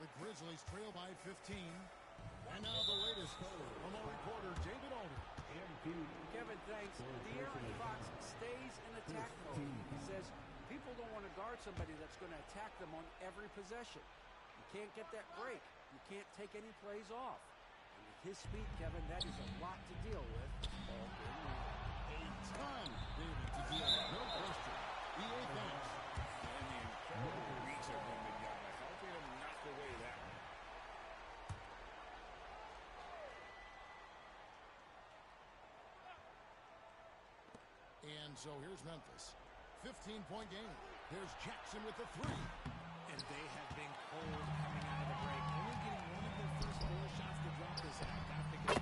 The Grizzlies trail by 15. And now the latest from our reporter, David Alder. Kevin, thanks. De'Aaron Fox stays in attack mode. He says people don't want to guard somebody that's going to attack them on every possession. You can't get that break. You can't take any plays off. And with his speed, Kevin, that is a lot to deal with. A ton, David, to deal with. No question. EA thanks. And the incredible reach of Wembanyama, helping him knock away that one. And so here's Memphis. 15-point game. There's Jackson with the 3. And they have been cold coming out of the break. Only getting one of their first 4 shots to drop this out. Got to go.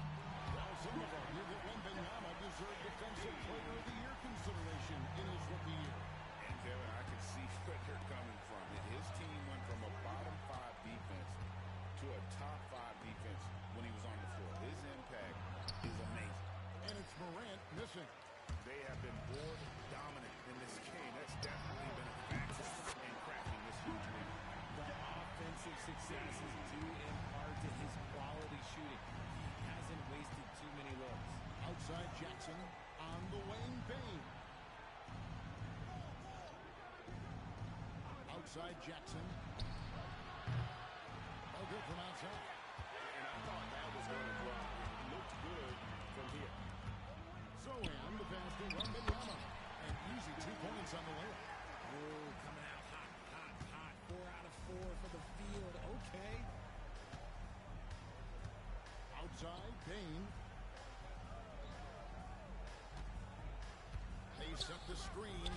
Well, some of them argue that Wembanyama deserved Defensive Player of the Year consideration in his rookie year. And Kevin, I can see where they're coming from. His team went from a bottom 5 defense to a top 5 defense when he was on the floor. His impact is amazing. And it's Morant missing. They have been board dominant in this game. That's definitely been a factor in cracking this huge lead. The offensive success is due in part to his quality shooting. He hasn't wasted too many looks. Outside Jackson on the wing, Bain. Outside Jackson. Oh, good from outside. And I thought that was going to drop. It looked good from here. Sohan, the pass to Wembanyama. And easy 2 points on the layup. Oh, coming out hot, hot, hot. 4 out of 4 for the field. Okay. Outside, Bain. They set the screen.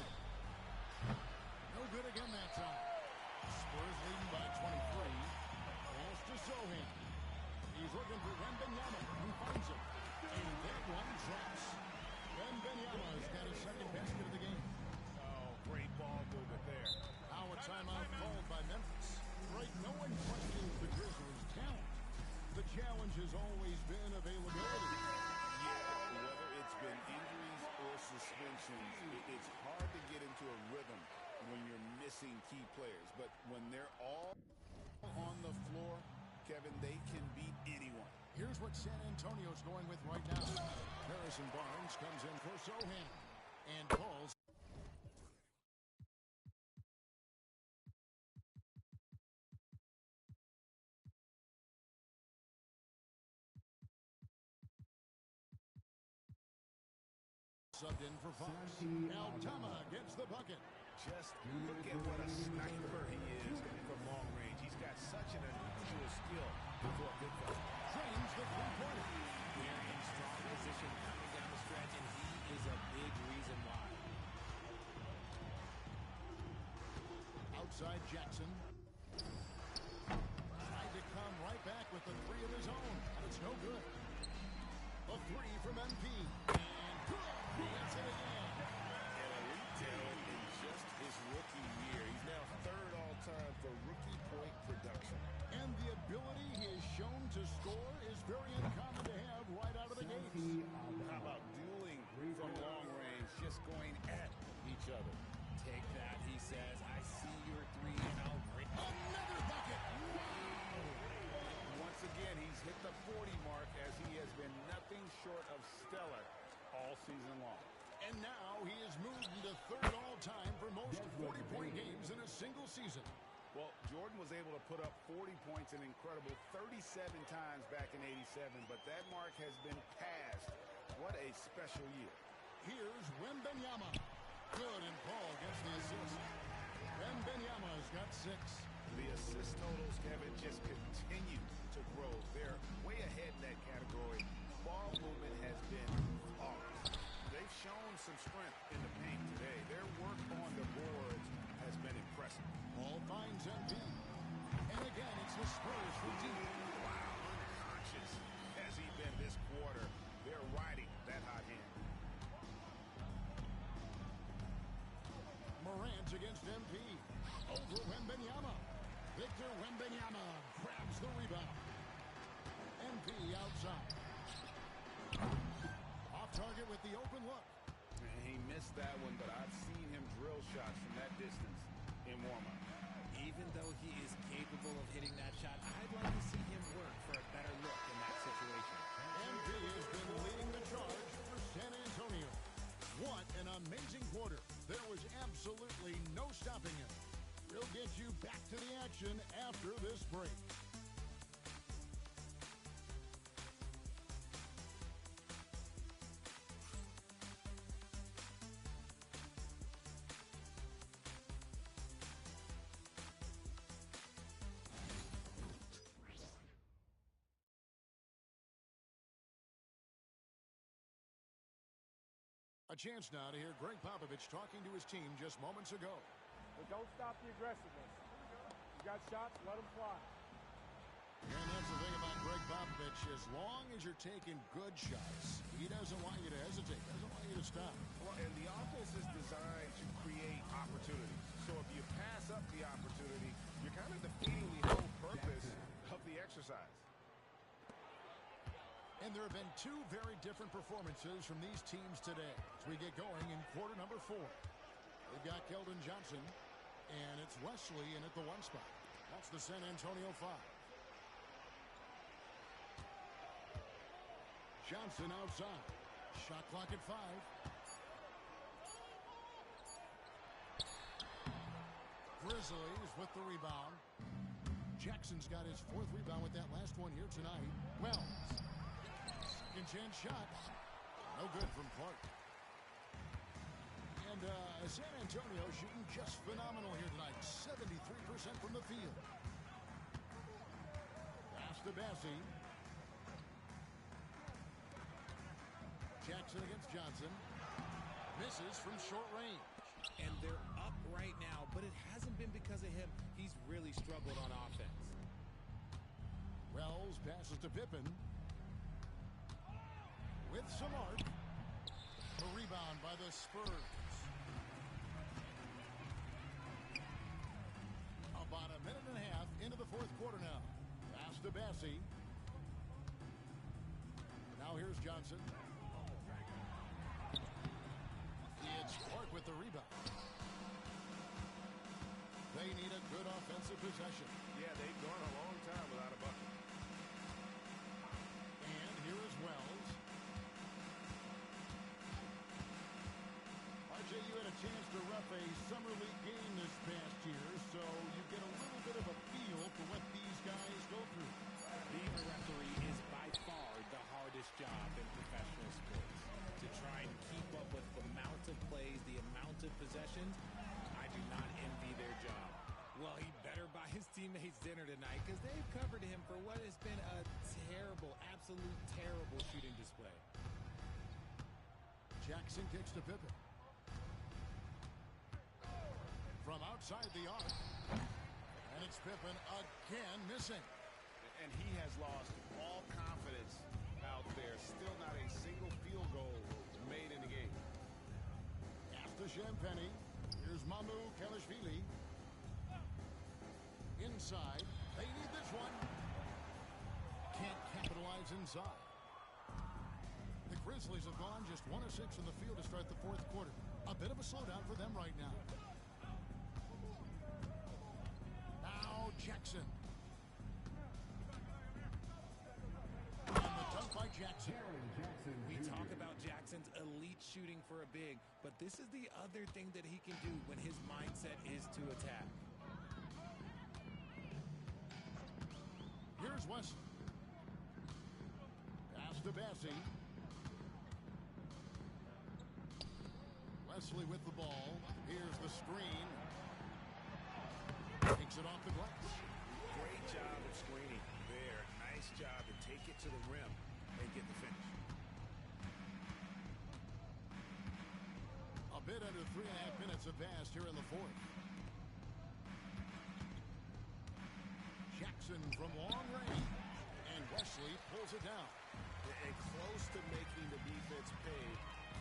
No good again that time. Spurs leading by 23. Pass to Sohan. He's looking for Wembanyama, who finds him. And that one drops. Wembanyama's got his second basket of the game. Oh, great ball movement there. Now a timeout called by Memphis. Right, no one questions the Grizzlies' talent. The challenge has always been availability. Yeah, whether it's been injuries or suspensions, it's hard to get into a rhythm when you're missing key players. But when they're all on the floor, Kevin, they can beat anyone. Here's what San Antonio's going with right now. Harrison Barnes comes in for Sohan. And calls. Subbed in for Fox. Altama gets the bucket. Just look at what a sniper he is from long range. He's got such an unusual skill for a big guy. Drains the 3-pointer. They're in strong position coming down the stretch, and he is a big reason why. Outside Jackson. Tried to come right back with the 3 of his own, but it's no good. A 3 from MP. And good. He hits it again. And elite talent in just his rookie year. He's now 3rd all-time for rookie point production. And the ability he has shown to score is very uncommon to have right out of the gates. How about dueling from long range, just going at each other? Take that, he says, short of stellar all season long. And now he has moved into third all-time for most 40-point games in a single season. Well, Jordan was able to put up 40 points an incredible 37 times back in '87, but that mark has been passed. What a special year. Here's Wembanyama. Good, and Paul gets the assist. Wembanyama's got 6. The assist totals, Kevin, just continue to grow. They're way ahead in that category. Ball movement has been flawless. They've shown some strength in the paint today. Their work on the boards has been impressive. Paul finds MP. And again, it's the Spurs from deep. Wow, unconscious has he been this quarter. They're riding that hot hand. Morant against MP. Over Wembanyama. Victor Wembanyama grabs the rebound. MP outside. Off target with the open look. He missed that one, but I've seen him drill shots from that distance in warm-up. Even though he is capable of hitting that shot, I'd like to see him work for a better look in that situation. MP has been leading the charge for San Antonio. What an amazing quarter. There was absolutely no stopping him. We'll get you back to the action after this break. A chance now to hear Greg Popovich talking to his team just moments ago. But don't stop the aggressiveness. You got shots, let them fly. And that's the thing about Greg Popovich. As long as you're taking good shots, he doesn't want you to hesitate, doesn't want you to stop. Well, and the offense is designed to create opportunities. So if you pass up the opportunity, you're kind of defeating the whole purpose of the exercise. And there have been 2 very different performances from these teams today as we get going in quarter number 4. They've got Keldon Johnson, and it's Wesley in at the 1 spot. That's the San Antonio 5. Johnson outside. Shot clock at 5. Grizzlies with the rebound. Jackson's got his 4th rebound with that last one here tonight. Wells. Second chance shot. No good from Clark. And San Antonio shooting just phenomenal here tonight. 73% from the field. Pass to Bassey. Jackson against Johnson. Misses from short range. And they're up right now, but it hasn't been because of him. He's really struggled on offense. Wells passes to Pippen. With some art. The rebound by the Spurs. About a minute and a half into the 4th quarter now. Pass to Bassey. Now here's Johnson. It's Clark with the rebound. They need a good offensive possession. Yeah, they've gone a long time without a bucket. And here is Wells. RJ, you had a chance to ref a summer league game this past year, so you get a little bit of a feel for what these guys go through. Being a referee is by far the hardest job in professional sports. To try and keep up with the amount of plays, the amount of possessions, I do not envy their job. Well, he better buy his teammates dinner tonight because they've covered him for what has been a terrible, absolute terrible shooting display. Jackson kicks to Pippen. From outside the arc. And it's Pippen again missing. And he has lost all confidence out there. Still not a single field goal made in the game. After Champagny, here's Mamu Kelishvili. Inside. They need this one. Can't capitalize inside. The Grizzlies have gone just 1 of 6 in the field to start the 4th quarter. A bit of a slowdown for them right now. Now Jackson. And the dunk by Jackson. Jackson Jackson's elite shooting for a big, but this is the other thing that he can do when his mindset is to attack. Here's Wesley. Pass to Bessie. Wesley with the ball. Here's the screen. Takes it off the glass. Great job of screening there. Nice job to take it to the rim and get the finish. A bit under 3.5 minutes have passed here in the fourth. Jackson from long range. And Wesley pulls it down. And close to making the defense pay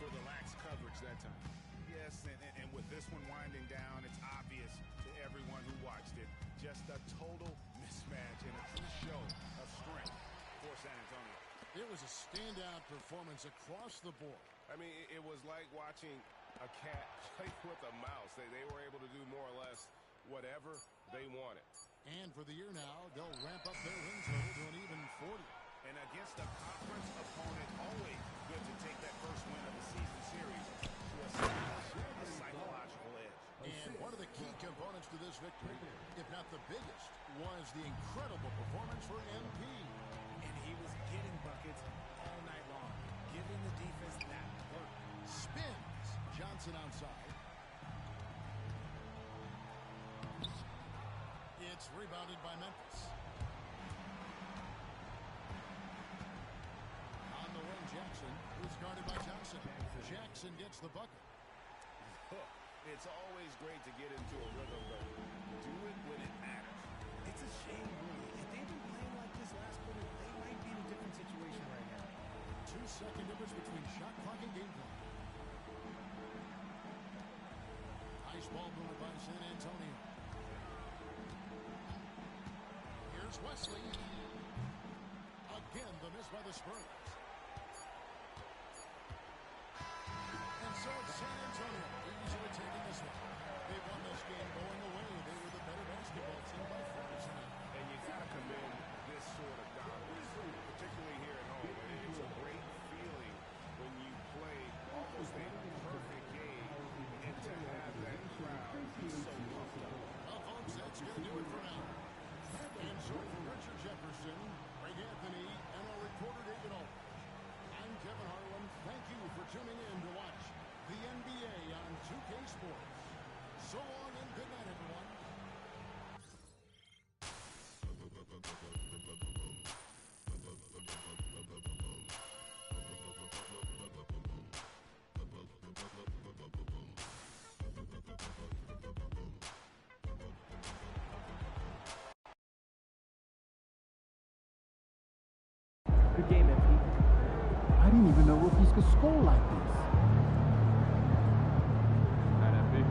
for the lax coverage that time. Yes, and with this one winding down, it's obvious to everyone who watched it. Just a total mismatch and a true show of strength for San Antonio. It was a standout performance across the board. I mean, it was like watching a cat play with a mouse. They were able to do more or less whatever they wanted. And for the year now, they'll ramp up their win total to an even 40. And against a conference opponent, always good to take that first win of the season series to establish a psychological edge. And one of the key components to this victory, if not the biggest, was the incredible performance for MP. And he was getting buckets all night long, giving the defense that work. Spins. Johnson outside. It's rebounded by Memphis. On the wing, Jackson, who's guarded by Johnson. Jackson gets the bucket. It's always great to get into a rhythm, but do it when it matters. It's a shame, really. If they'd been playing like this last quarter, they might be in a different situation right now. 2-second difference between shot clock and game clock. Nice ball movement by San Antonio. Here's Wesley. Again, the miss by the Spurs. And so it's San Antonio easily taking this one. They won this game going away. They were the better basketball team by far tonight. And you got to commend this sort of dominance, particularly here at home. It's a great feeling when you play almost a perfect game and to have that crowd be so pumped up. Well, folks, that's going to do it for now. And so for Richard Jefferson, Greg Anthony, and our reporter David Alt, I'm Kevin Harlan. Thank you for tuning in to watch the NBA on 2K Sports. So long and good night, everyone. Good game, MP. I didn't even know rookies could score like this. Not that big.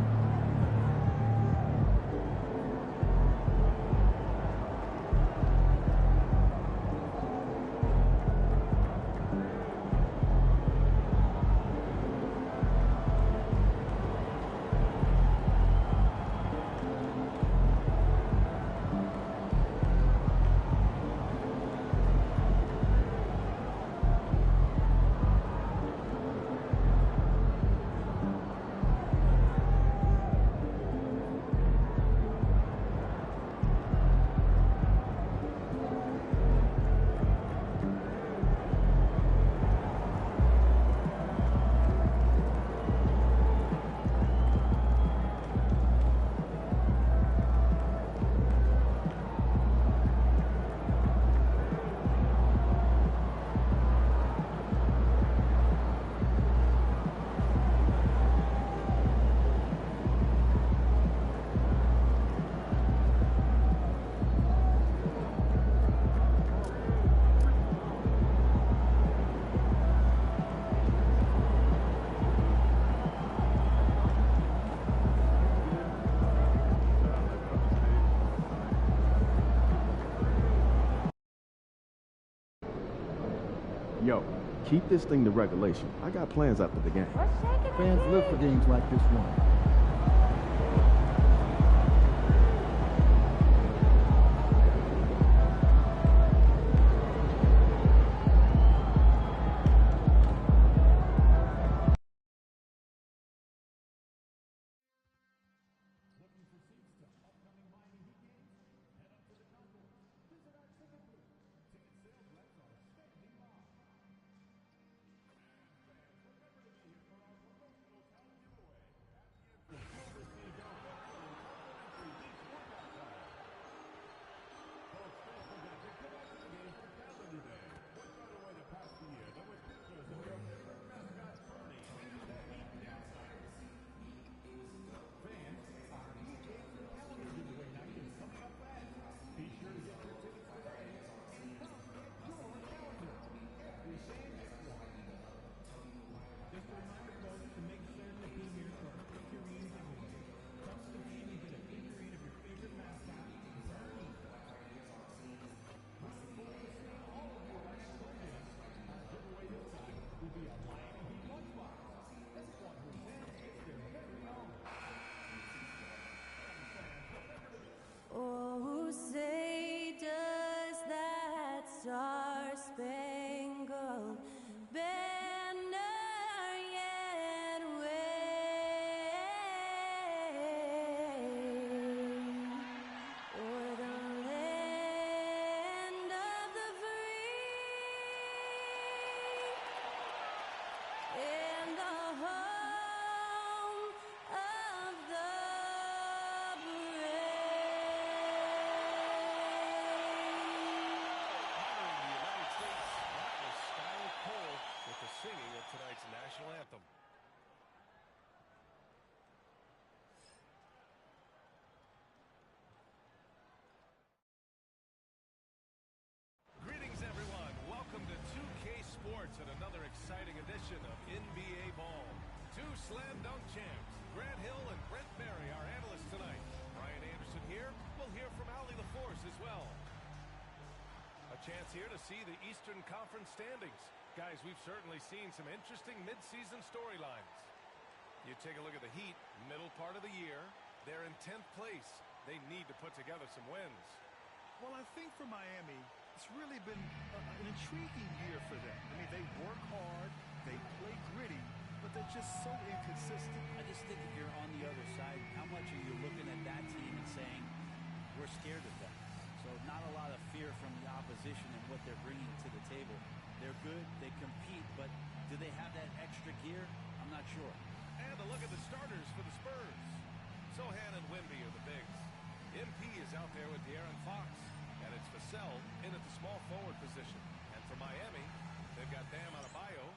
Yo, keep this thing to regulation. I got plans after the game. Fans live for games like this one. star-spangled banner yet wave o'er the land of the free and the home of the Singing of tonight's national anthem. Greetings, everyone. Welcome to 2K Sports and another exciting edition of NBA Ball. Two slam dunk champs, Grant Hill and Brent Barry, our analysts tonight. Brian Anderson here. We'll hear from Allie LaForce as well. A chance here to see the Eastern Conference standings. Guys, we've certainly seen some interesting midseason storylines. You take a look at the Heat, middle part of the year. They're in 10th place. They need to put together some wins. Well, I think for Miami, it's really been an intriguing year for them. I mean, they work hard, they play gritty, but they're just so inconsistent. I just think if you're on the other side, how much are you looking at that team and saying, we're scared of them? So not a lot of fear from the opposition and what they're bringing to the table. They're good, they compete, but do they have that extra gear? I'm not sure. And a look at the starters for the Spurs. Sohan and Wemby are the bigs. MP is out there with De'Aaron Fox, and it's Vassell in at the small forward position. And for Miami, they've got Bam Adebayo.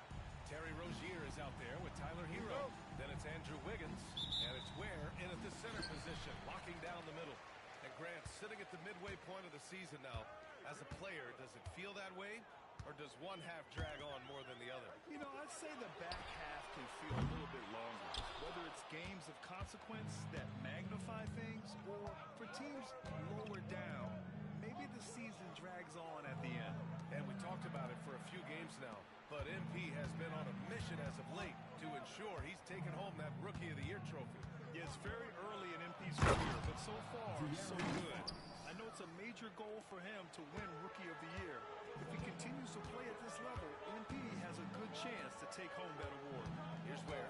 Terry Rozier is out there with Tyler Hero. Then it's Andrew Wiggins, and it's Ware in at the center position, locking down the middle. And Grant, sitting at the midway point of the season now, as a player, does it feel that way? Or does one half drag on more than the other? You know, I'd say the back half can feel a little bit longer. Whether it's games of consequence that magnify things, or for teams lower down, maybe the season drags on at the end. And we talked about it for a few games now, but MP has been on a mission as of late to ensure he's taken home that Rookie of the Year trophy. Yeah, it's very early in MP's career, but so far, so good. I know it's a major goal for him to win Rookie of the Year. If he continues to play at this level, MP has a good chance to take home that award. Here's where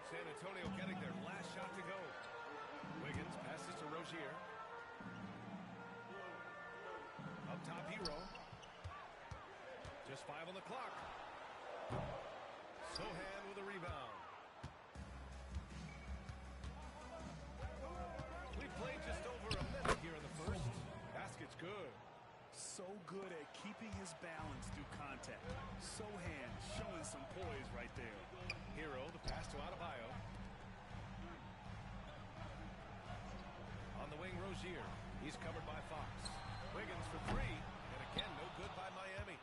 San Antonio getting their last shot to go. Wiggins passes to Rozier. Up top, Hero. Just 5 on the clock. Sohan with a rebound. We played just over a minute here in the first. Basket's good. So good at keeping his balance through contact. Sohan showing some poise right there. Hero, the pass to Adebayo. On the wing, Rozier. He's covered by Fox. Wiggins for 3. And again, no good by Miami.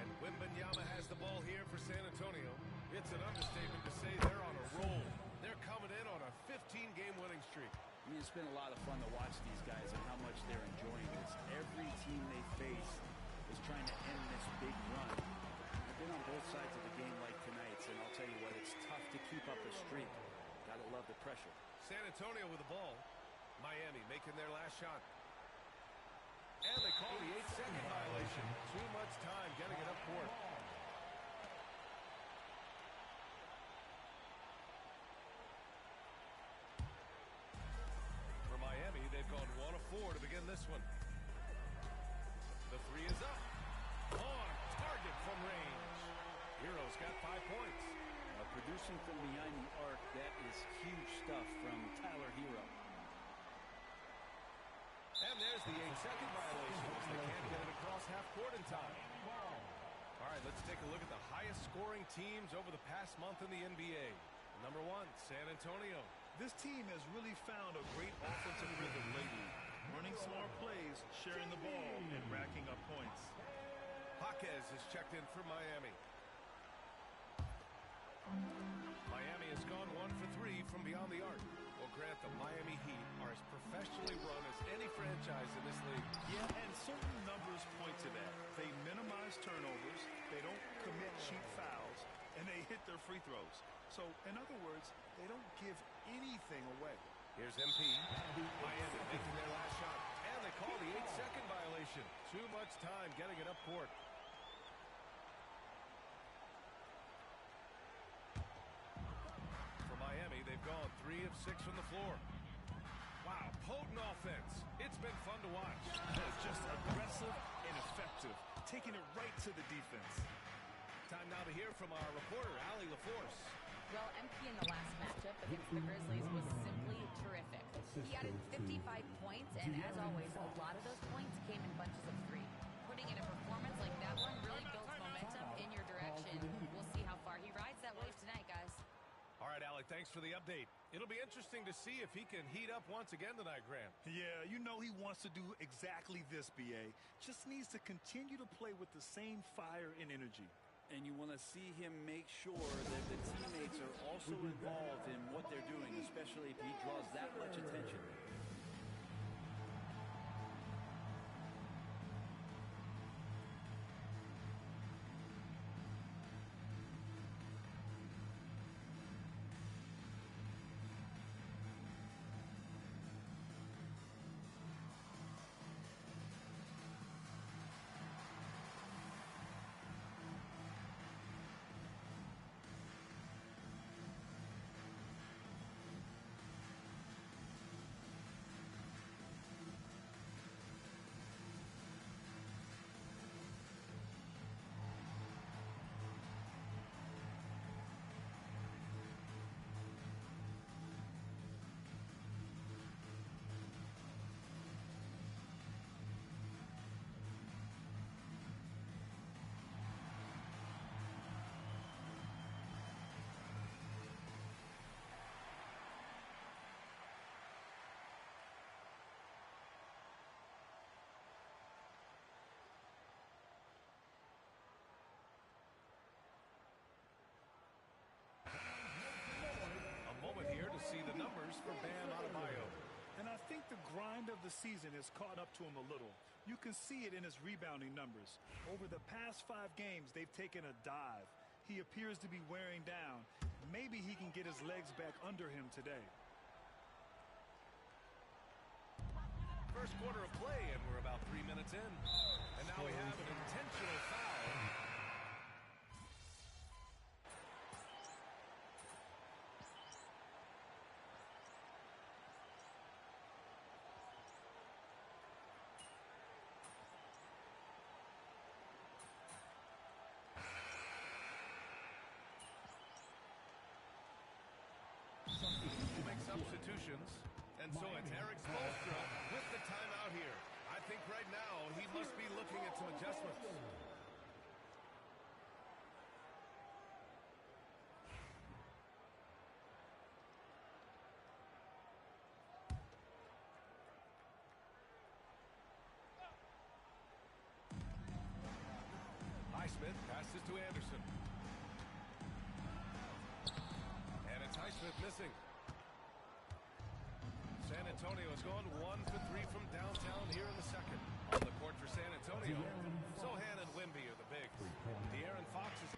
And Wembanyama has the ball here for San Antonio. It's an understatement to say they're on a roll. They're coming in on a 15-game winning streak. I mean, it's been a lot of fun to watch these guys and how much they're enjoying this. Every team they face is trying to end this big run. I've been on both sides of the game like tonight's, and I'll tell you what, it's tough to keep up a streak. Gotta love the pressure. San Antonio with the ball. Miami making their last shot. And they call the 8-second violation. Too much time getting it up court. For Miami, they've gone 1 of 4 to begin this one. The 3 is up. On target from range. Hero's got 5 points. Producing from behind the arc, that is huge stuff from Tyler Hero. And there's the 8-second violation. They can't get it across half court in time. All right, let's take a look at the highest scoring teams over the past month in the NBA. Number 1, San Antonio. This team has really found a great offensive rhythm lately. Running smart plays, sharing the ball, and racking up points. Jaquez is checked in for Miami. Miami has gone 1 for 3 from beyond the arc. Well, Grant, the Miami Heat are as professionally run as any franchise in this league. Yeah, and certain numbers point to that. They minimize turnovers, they don't commit cheap fouls, and they hit their free throws. So, in other words, they don't give anything away. Here's MP. Miami making their last shot. And they call the 8-second violation. Too much time getting it up court. 3 of 6 from the floor. Wow, potent offense. It's been fun to watch. Just aggressive and effective, taking it right to the defense. Time now to hear from our reporter, Allie LaForce. Well, MP in the last matchup against the Grizzlies was simply terrific. He added 55 points, and as always, a lot of those points came in bunches of 3. Putting in a performance like that one really builds momentum in your direction. We'll see how far he rides that wave tonight, guys. All right, Allie, thanks for the update. It'll be interesting to see if he can heat up once again tonight, Graham. Yeah, you know he wants to do exactly this, B.A. Just needs to continue to play with the same fire and energy. And you want to see him make sure that the teammates are also involved in what they're doing, especially if he draws that much attention. See the numbers for Bam Adebayo. And I think the grind of the season has caught up to him a little. You can see it in his rebounding numbers. Over the past 5 games, they've taken a dive. He appears to be wearing down. Maybe he can get his legs back under him today. First quarter of play, and we're about 3 minutes in. And now we have an intentional foul. Substitutions, and so it's Eric Spoelstra with the timeout here. I think right now he must be looking at some adjustments. Highsmith passes to Anderson. And it's Highsmith missing. San Antonio has gone 1 for 3 from downtown here in the second. On the court for San Antonio, Sohan and Wimby are the bigs. De'Aaron Fox is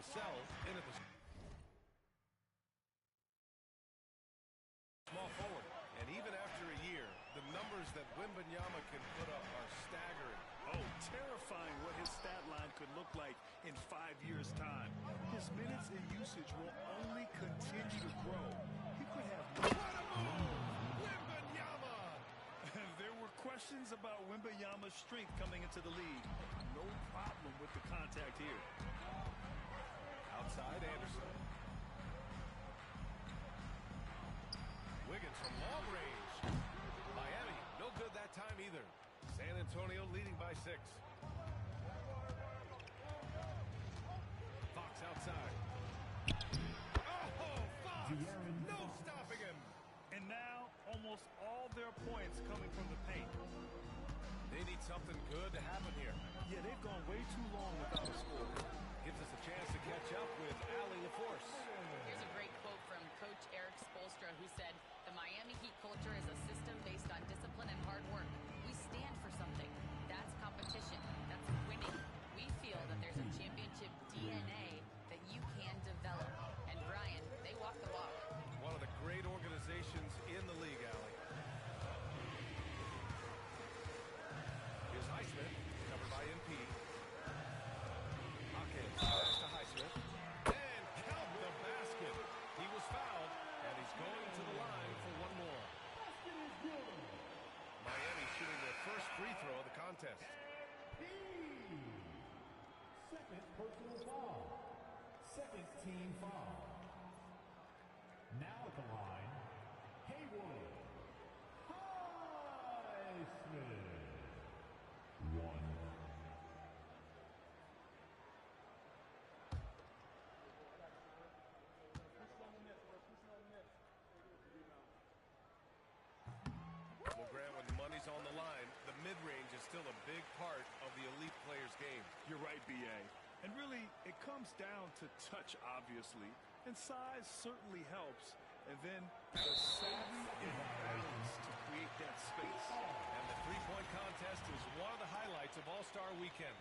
Vassell in at the small forward. And even after a year, the numbers that Wembanyama can put up are staggering. Oh, terrifying what his stat line could look like in 5 years' time. His minutes and usage will only continue to grow. He could have... What a move! Wembanyama! There were questions about Wembanyama's strength coming into the league. No problem with the contact here. Outside Anderson. Wiggins from long range. Miami, no good that time either. San Antonio leading by 6. Fox outside. Oh, Fox! No stopping him. And now, almost all their points coming from the paint. They need something good to happen here. Yeah, they've gone way too long without a score. Gives us a chance to catch up with Allie LaForce. Here's a great quote from Coach Eric Spoelstra, who said, "The Miami Heat culture is a system based on discipline and hard work. We stand for something. That's competition. That's winning. We feel that there's a championship DNA that you can develop." And Brian, they walk the walk. One of the great organizations in the league, Allie. Here's Highsmith, covered by MP. Hawkins pass to Highsmith. And count the basket. He was fouled, and he's going to the line for one more. Miami shooting their first free throw of the contest. Second personal foul. Second team foul. Now at the line, Haywood. Highsmith. 1. Well, Grant, when money's on the line, the mid-range is still a big part of the elite player's game. You're right, B.A. And really, it comes down to touch, obviously. And size certainly helps. And then the savvy and balance to create that space. And the three-point contest is one of the highlights of All-Star Weekend.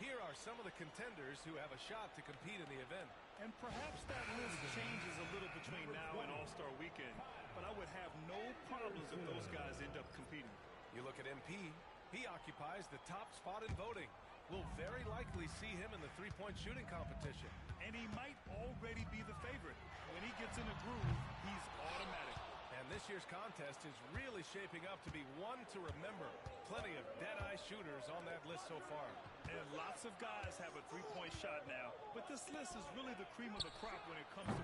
Here are some of the contenders who have a shot to compete in the event. And perhaps that list changes a little between now and All-Star Weekend. But I would have no problems if those guys end up competing. You look at MP. He occupies the top spot in voting. We'll very likely see him in the three-point shooting competition. And he might already be the favorite. When he gets in a groove, he's automatic. And this year's contest is really shaping up to be one to remember. Plenty of dead-eye shooters on that list so far. And lots of guys have a three-point shot now. But this list is really the cream of the crop when it comes to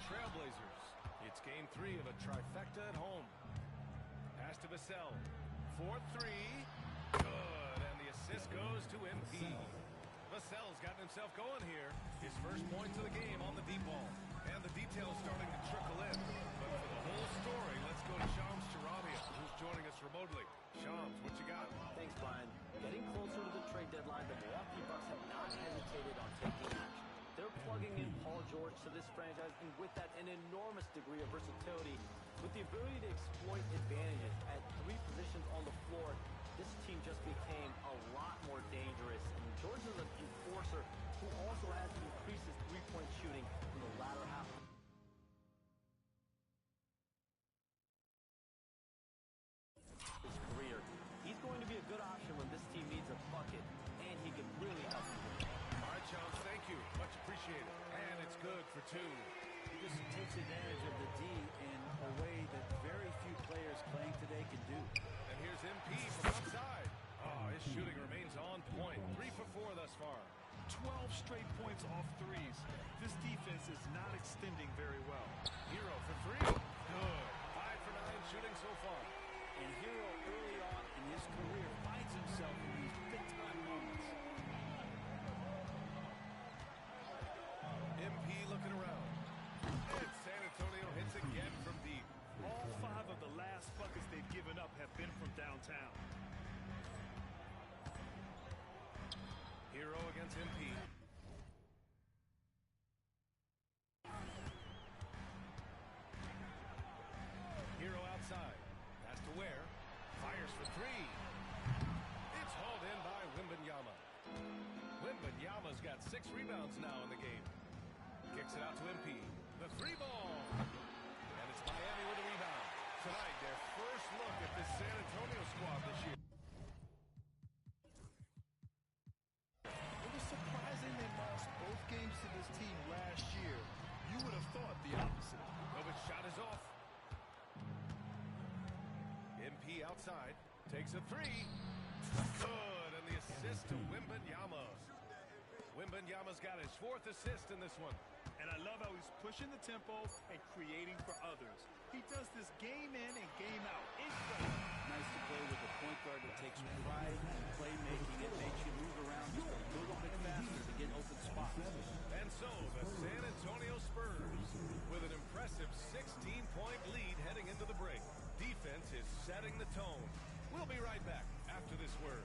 Trailblazers. It's game 3 of a trifecta at home. Pass to Vassell. 4-3. Good. And the assist goes to MP. Vassell's gotten himself going here. His first points of the game on the deep ball. And the details starting to trickle in. But for the whole story, let's go to Shams Charania, who's joining us remotely. Shams, what you got? Thanks, Brian. Getting closer to the trade deadline, the Milwaukee Bucks have not hesitated on taking action. They're plugging in Paul George to this franchise, and with that, an enormous degree of versatility. With the ability to exploit advantages at 3 positions on the floor, this team just became a lot more dangerous. And George is an enforcer who also has to increase his three-point shooting in the latter half of his career. He's going to be a good option when this team needs a bucket, and he can really help you with it. All right, Shams, thank you. Much appreciated. And it's good for 2. He just takes advantage of the D in a way that very few players playing today can do. And here's MP from outside. Oh, his shooting remains on point. 3 for 4 thus far. 12 straight points off threes. This defense is not extending very well. Hero for 3. Good. 5 for 9 shooting so far. And Hero early on in his career finds himself in these big-time moments. MP looking around. And San Antonio hits again from deep. All 5 of the last buckets they've given up have been from downtown. Hero against MP. Hero outside. Pass to Ware. Fires for 3. It's hauled in by Wembanyama. Wembanyama's got 6 rebounds now in the game. Kicks it out to MP. The 3 ball. And it's Miami with a rebound. Tonight, their first look at this San Antonio squad this year. It was surprising they lost both games to this team last year. You would have thought the opposite. Novic's shot is off. MP outside. Takes a 3. Good. And the assist to Wembanyama. Wembanyama's got his 4th assist in this one. And I love how he's pushing the tempo and creating for others. He does this game in and game out. Incredible. Nice to play with a point guard that takes pride in playmaking and makes you move around just a little bit faster to get open spots. And so the San Antonio Spurs with an impressive 16-point lead heading into the break. Defense is setting the tone. We'll be right back after this word.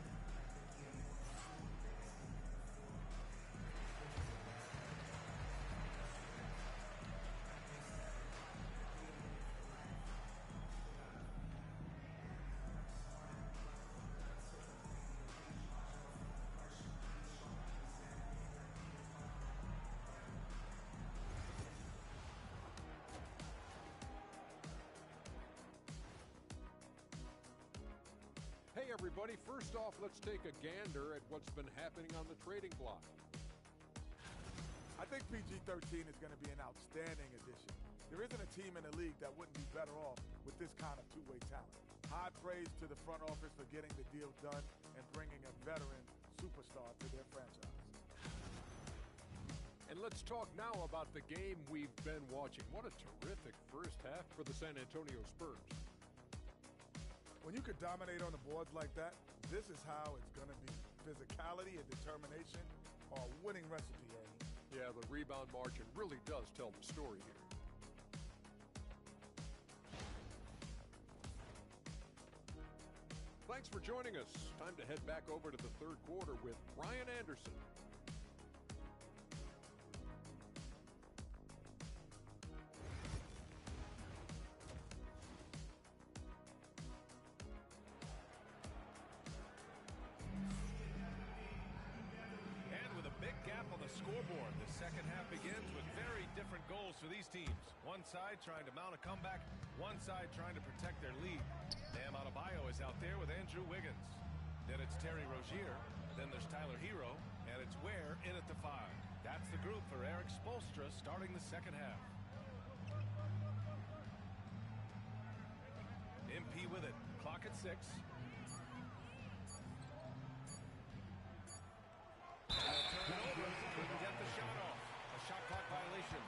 Hey everybody, first off, let's take a gander at what's been happening on the trading block. I think PG-13 is going to be an outstanding addition. There isn't a team in the league that wouldn't be better off with this kind of two-way talent. High praise to the front office for getting the deal done and bringing a veteran superstar to their franchise. And let's talk now about the game we've been watching. What a terrific first half for the San Antonio Spurs. When you could dominate on the boards like that, this is how it's going to be. Physicality and determination are a winning recipe, Eddie. Yeah, the rebound margin really does tell the story here. Thanks for joining us. Time to head back over to the third quarter with Brian Anderson. Scoreboard. The second half begins with very different goals for these teams. One side trying to mount a comeback, one side trying to protect their lead. Bam Adebayo is out there with Andrew Wiggins. Then it's Terry Rozier. Then there's Tyler Hero, and it's Ware in at the 5. That's the group for Eric Spoelstra starting the second half. MP with it. Clock at 6. Couldn't get the shot off. A shot clock violation.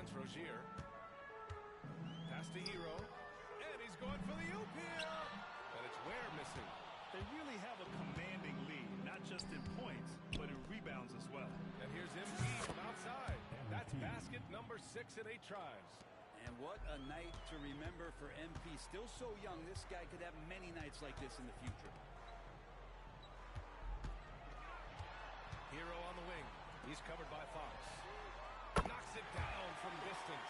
defense, Rozier. Pass to Hero. And he's going for the oop here. And it's Ware missing. They really have a commanding lead, not just in points, but in rebounds as well. And here's MP from outside. That's basket number 6 in 8 tries. And what a night to remember for MP. Still so young, this guy could have many nights like this in the future. Hero on the wing. He's covered by Fox. Knocks it down from distance.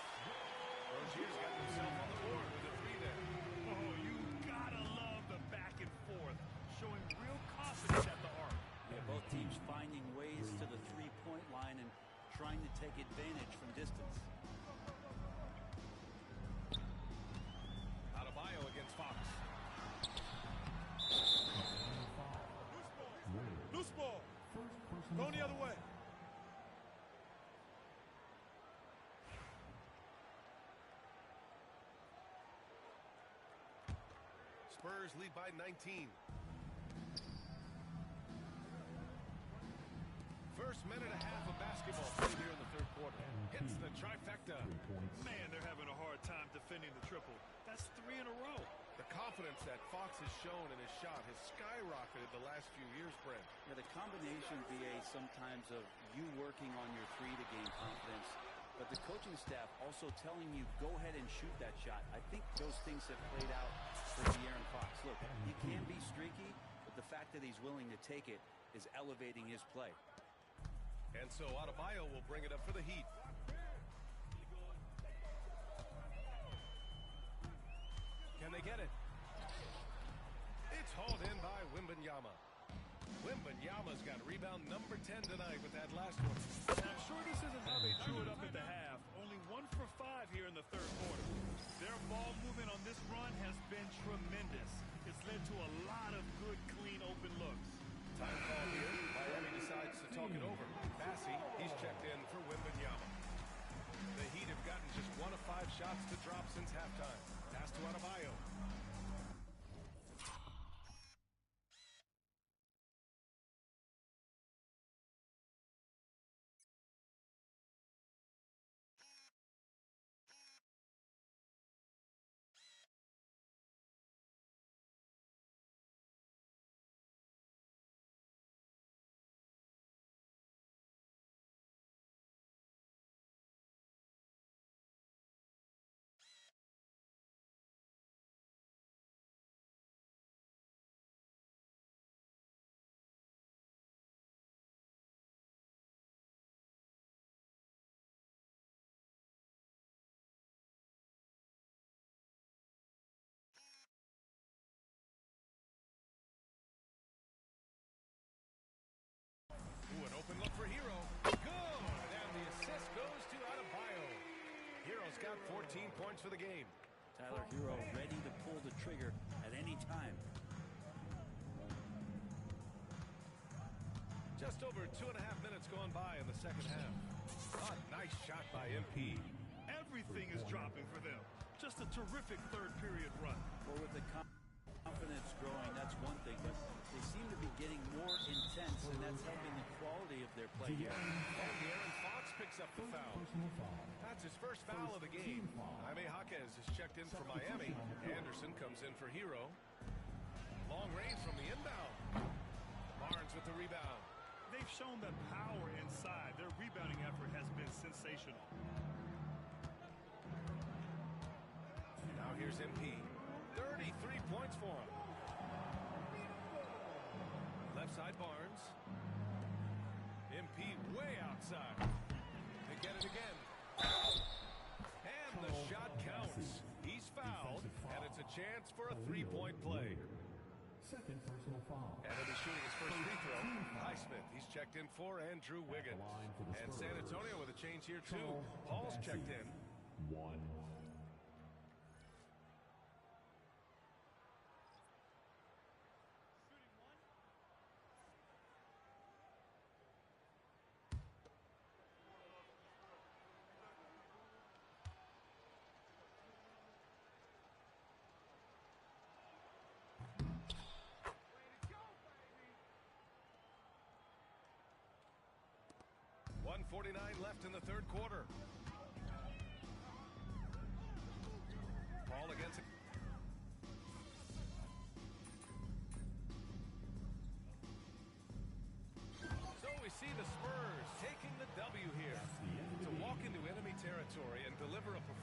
Rozier's got himself on the board with a 3 there. Oh, you gotta love the back and forth, showing real confidence at the arc. Yeah, both teams finding ways to the three-point line and trying to take advantage from distance. Adebayo against Fox. Loose ball. Going the other way. Spurs lead by 19. First minute and a half of basketball played here in the third quarter. Hits the trifecta. Man, they're having a hard time defending the triple. That's 3 in a row. The confidence that Fox has shown in his shot has skyrocketed the last few years, Brent. Yeah, the combination, BA, sometimes of you working on your 3 to gain confidence, but the coaching staff also telling you, go ahead and shoot that shot. I think those things have played out for De'Aaron Fox. Look, he can be streaky, but the fact that he's willing to take it is elevating his play. And so Adebayo will bring it up for the Heat. Can they get it? It's hauled in by Wembanyama. Wembanyama's got rebound number 10 tonight with that last one. And I'm sure this isn't how they drew it up at the half. Only 1 for 5 here in the third quarter. Their ball movement on this run has been tremendous. It's led to a lot of good, clean, open looks. Time call here. Miami decides to talk it over. Bassey, he's checked in for Wembanyama. The Heat have gotten just 1 of 5 shots to drop since halftime. Pass to Adebayo. Ooh, an open look for Hero. Good! And the assist goes to Adebayo. Hero's got 14 points for the game. Tyler Hero ready to pull the trigger at any time. Just over 2.5 minutes gone by in the second half. A nice shot by MP. Everything is dropping for them. Just a terrific third period run. Well, with the confidence growing, that's one thing, but they seem to be getting more intense, and that's helping the quality of their play here. And De'Aaron Fox picks up the foul. That's his first foul of the game. Jaime Jaquez is checked in for Miami. Anderson comes in for Hero. Long range from the inbound. Barnes with the rebound. They've shown that power inside. Their rebounding effort has been sensational. Now here's MP. 33 points for him. Left side Barnes. MP way outside. They get it again. And the shot counts. He's fouled, and it's a chance for a three-point play. Second personal foul. And he'll be shooting his first free throw. Highsmith, he's checked in for Andrew Wiggins. And San Antonio with a change here, too. Paul's checked in. 1. .149 left in the third quarter. call against it. So we see the Spurs taking the W here. To walk into enemy territory and deliver a performance